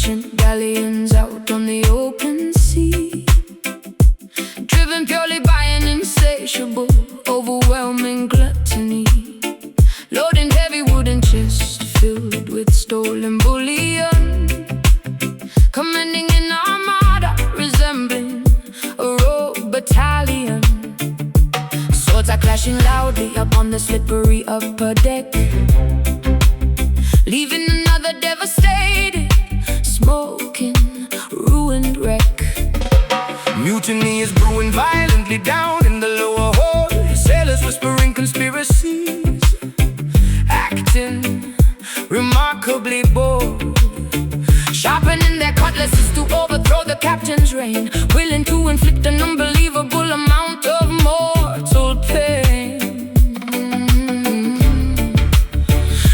merchant galleons out on the open sea, driven purely by an insatiable, overwhelming gluttony, loading heavy wooden chests filled with stolen bullion, commanding an armada resembling a rogue battalion. Swords are clashing loudly upon the slippery upper deck, leaving another devastated, smoking, ruined wreck. Mutiny is brewing violently down in the lower hold. Sailors whispering conspiracies, acting remarkably bold, sharpening their cutlasses to overthrow the captain's reign, willing to inflict an unbelievable amount of mortal pain.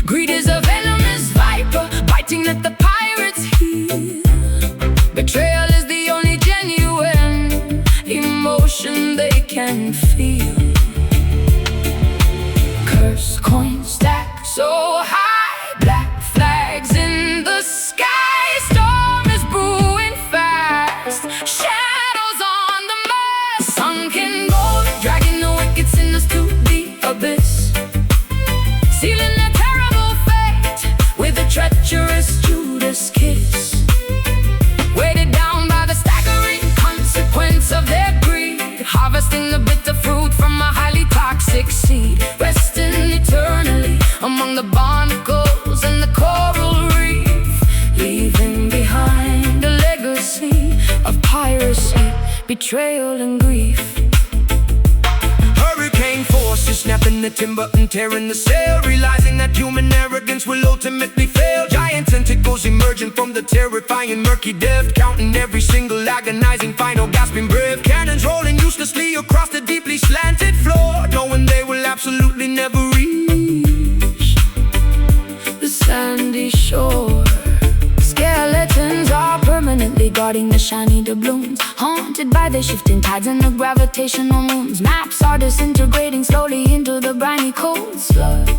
Greed is a venomous viper, biting at the pirates' heel. Betrayal is the only genuine emotion they can feel. Curse coins stack so high, black flags in the sky. Storm is brewing fast, shadows on the mast. Sunken gold, dragging the wicked sinners to the abyss, sealing their terrible fate with a treacherous Judas kiss. Weighted down by the staggering consequence of their greed, harvesting the bitter fruit from a highly toxic seed, resting eternally among the barnacles and the coral reef, leaving behind a legacy of piracy, betrayal and grief. Hurricane forces snapping the timber and tearing the sail, realizing that human arrogance will ultimately fail. Giant tentacles emerging from the terrifying murky depth, counting every single agonizing final gasping breath. Cannons rolling uselessly across the deeply slanted floor, knowing they will absolutely never reach the sandy shore. Skeletons are permanently guarding the shiny doubloons, haunted by the shifting tides and the gravitational moons. Maps are disintegrating slowly into the briny cold sludge,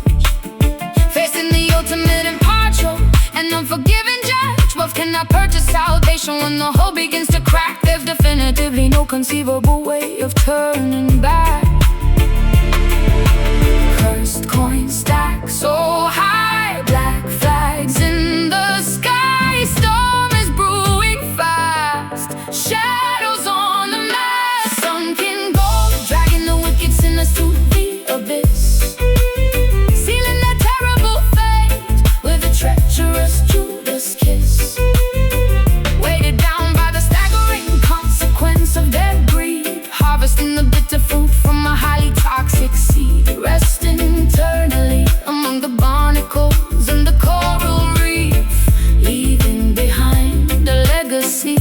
facing the ultimate impartial and unforgiving judge. Wealth cannot purchase salvation. When the whole begins to crack, there's definitively no conceivable way of turning back. Cursed coins stack so high, black flags in the sky. Storm is brewing fast, shadows on the mast. Sunken gold, dragging the wicked sinners to the abyss, sealing their terrible fate with a treacherous Judas kiss. Weighted down by the staggering consequence of their greed, harvesting the bitter fruit from a highly toxic seed, resting eternally among the barnacles and the coral reef, leaving behind a legacy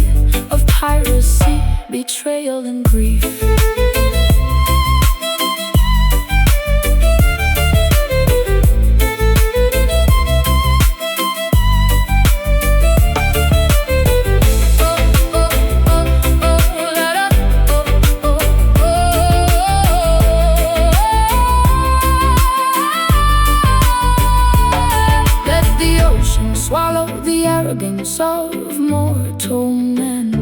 of piracy, betrayal and grief. Swallow the arrogance of mortal men,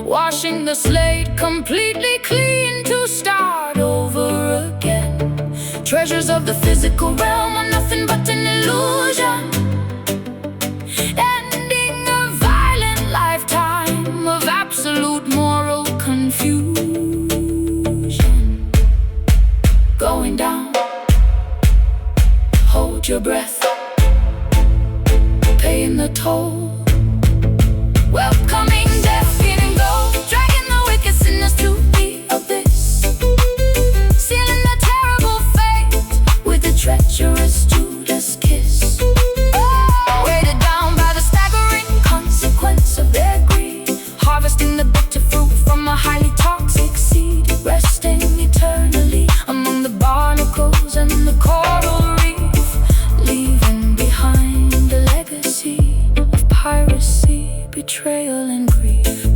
washing the slate completely clean to start over again. Treasures of the physical realm are nothing but an illusion, ending a violent lifetime of absolute moral confusion. Going down, hold your breath, paying the toll. Welcoming death, feeling gold, dragging the wicked sinners to the abyss, sealing the terrible fate with a treacherous Judas kiss. Weighted down by the staggering consequence of their greed, harvesting the bitter fruit from a highly toxic seed, resting eternally among the barnacles and the coral reef, leaving behind a legacy of piracy, betrayal and grief.